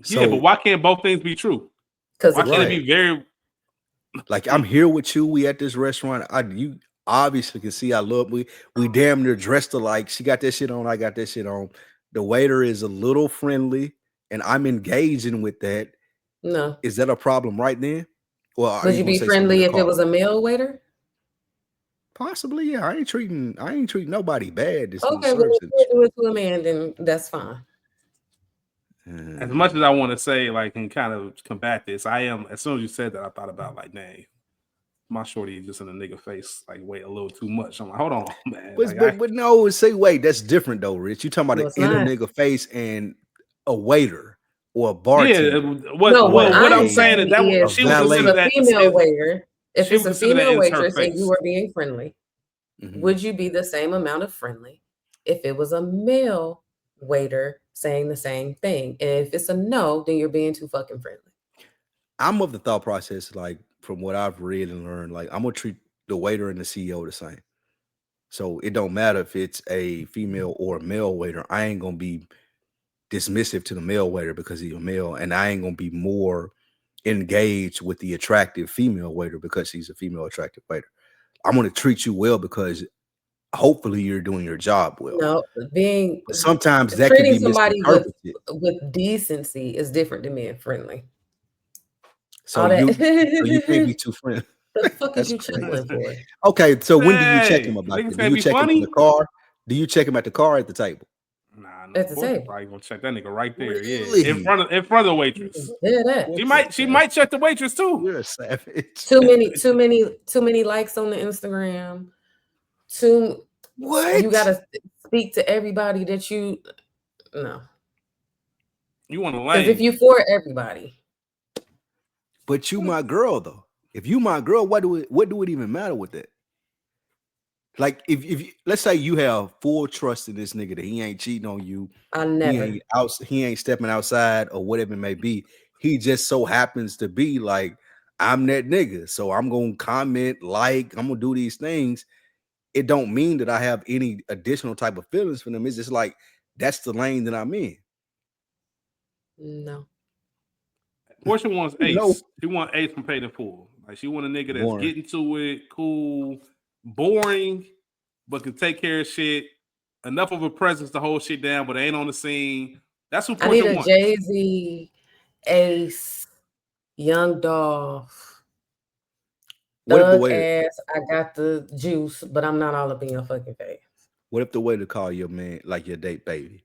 So, yeah, but why can't both things be true? Because why can't it be very like I'm here with you? We at this restaurant. You obviously can see I love we damn near dressed alike. She got that shit on. I got that shit on. The waiter is a little friendly, and I'm engaging with that. No, is that a problem right then? Well, would you be friendly if it was a male waiter? Possibly, yeah. I ain't treating nobody bad. Okay, well, if you do it to a man, then that's fine. As much as I want to say, like, and kind of combat this, I am. As soon as you said that, I thought about like, dang, my shorty just in a nigga face, like, wait a little too much. I'm like, hold on, man. But no, say wait. That's different though, Rich. You talking about in a nigga face and a waiter or a bartender? Yeah. What I'm saying is that she was a female waiter. If it's a female waitress and you are being friendly, would you be the same amount of friendly if it was a male waiter saying the same thing? And if it's a no, then you're being too fucking friendly. I'm of the thought process, like from what I've read and learned, like I'm gonna treat the waiter and the CEO the same. So it don't matter if it's a female or a male waiter. I ain't gonna be dismissive to the male waiter because he's a male, and I ain't gonna be more engaged with the attractive female waiter because she's a female attractive waiter. I'm gonna treat you well because hopefully you're doing your job well. No, but sometimes that can be somebody with decency is different than being friendly. So All that. you can't be too friendly. The fuck is That's you crazy. chuckling for? Okay, so when do you check Hey, him about niggas that? Do can't you be check him in funny? the car? Do you check him at the car or at the table? Nah, At the Portia table. probably gonna check that nigga right there. Really? Yeah, in front of the waitress. Yeah, that. She might check the waitress too. You're a savage. Too many likes on the Instagram. What? You gotta speak to everybody that you no. You want to Because lame. if you for everybody. But you my girl though. If you my girl, what do it even matter with that? Like if let's say you have full trust in this nigga that he ain't cheating on you, I never. he ain't stepping outside or whatever it may be. He just so happens to be like, I'm that nigga. So I'm gonna comment, like, I'm gonna do these things. It don't mean that I have any additional type of feelings for them. It's just like that's the lane that I'm in. No. Portia wants Ace. No. She wants Ace from Paid in Full. Like she want a nigga that's Boring. getting to it, cool, boring, but can take care of shit. Enough of a presence to hold shit down, but ain't on the scene. That's who I need Portia a wants. Jay-Z, Ace, Young Dolph. What if the Thug way ass, I got the juice, but I'm not all up in your fucking face. what if the way to call your man like your date baby?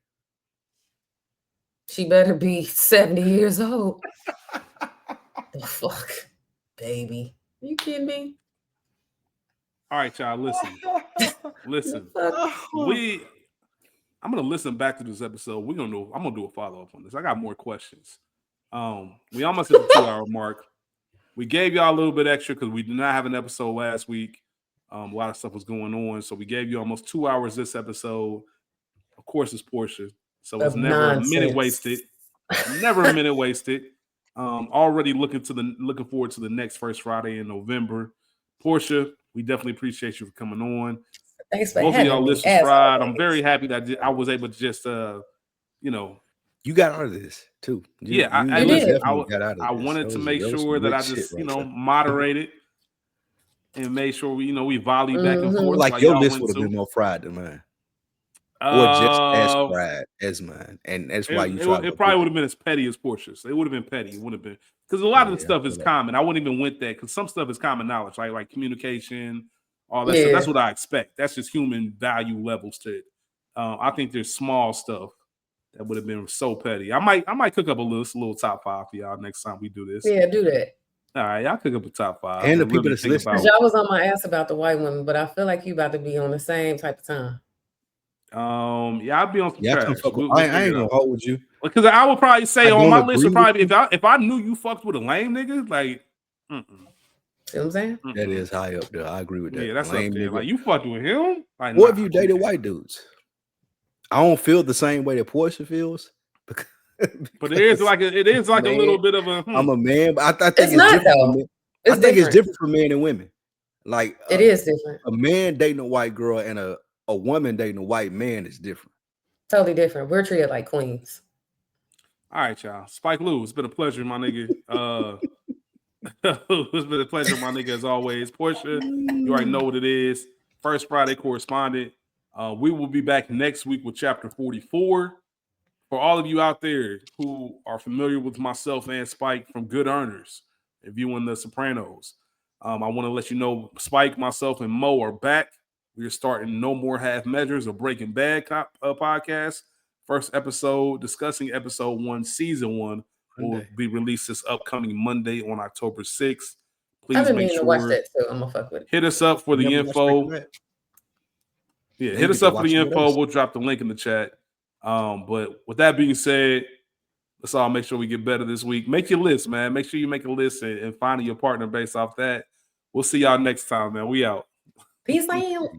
She better be 70 years old. The fuck, baby. Are you kidding me? All right, y'all. Listen. I'm gonna listen back to this episode. I'm gonna do a follow-up on this. I got more questions. We almost hit the 2-hour mark. We gave y'all a little bit extra because we did not have an episode last week. A lot of stuff was going on, so we gave you almost 2 hours this episode. Of course, it's Portia, so it's never a minute wasted. Never a minute wasted. Already looking forward to the next first Friday in November. Portia, we definitely appreciate you for coming on. Thanks for Both of having y'all me. listeners tried. I'm very happy that I was able to just, you got out of this too. I did. Got out of I this. wanted to That make was sure some that I rich just, shit right there. moderated and made sure we volley back and forth. Like your list would have been more fried than mine. Or just as fried as mine. And that's why you tried. It probably would have been as petty as Portia's. It would have been petty. It would have been because a lot of the stuff is common. I wouldn't even went that because some stuff is common knowledge, like communication, all that stuff. That's what I expect. That's just human value levels to it. I think there's small stuff that would have been so petty. I might cook up a little top 5 for y'all next time we do this. Yeah, do that. All right, y'all cook up a top 5. And the people that's listening. Y'all was on my ass about the white women, but I feel like you about to be on the same type of time. Yeah, I'll be on some trash. I ain't gonna hold you. Because I would probably say on my list would probably if I knew you fucked with a lame nigga, like See what I'm saying? That is high up there. I agree with that. Yeah, that's lame up there. Nigga. Like you fucked with him? Like, what if you dated white dudes? I don't feel the same way that Portia feels. But it is like a little bit of a I'm a man, but I think it's not though. I think it's different for men and women. Like it is different. A man dating a white girl and a woman dating a white man is different. Totally different. We're treated like queens. All right, y'all. Spike Lou, it's been a pleasure, my nigga. It's been a pleasure, my nigga, as always. Portia, you already know what it is. First Friday correspondent. We will be back next week with chapter 44. For all of you out there who are familiar with myself and Spike from Good Earners, reviewing The Sopranos, I want to let you know Spike, myself, and Mo are back. We are starting No More Half Measures of Breaking Bad podcast. First episode, discussing episode 1, season 1, will be released this upcoming Monday on October 6th. Please make sure to watch that too. I'm gonna fuck with it. Hit us up for the info. Yeah, hit us up for the info. We'll drop the link in the chat. But with that being said, let's all make sure we get better this week. Make your list, man. Make sure you make a list and find your partner based off that. We'll see y'all next time, man. We out. Peace out.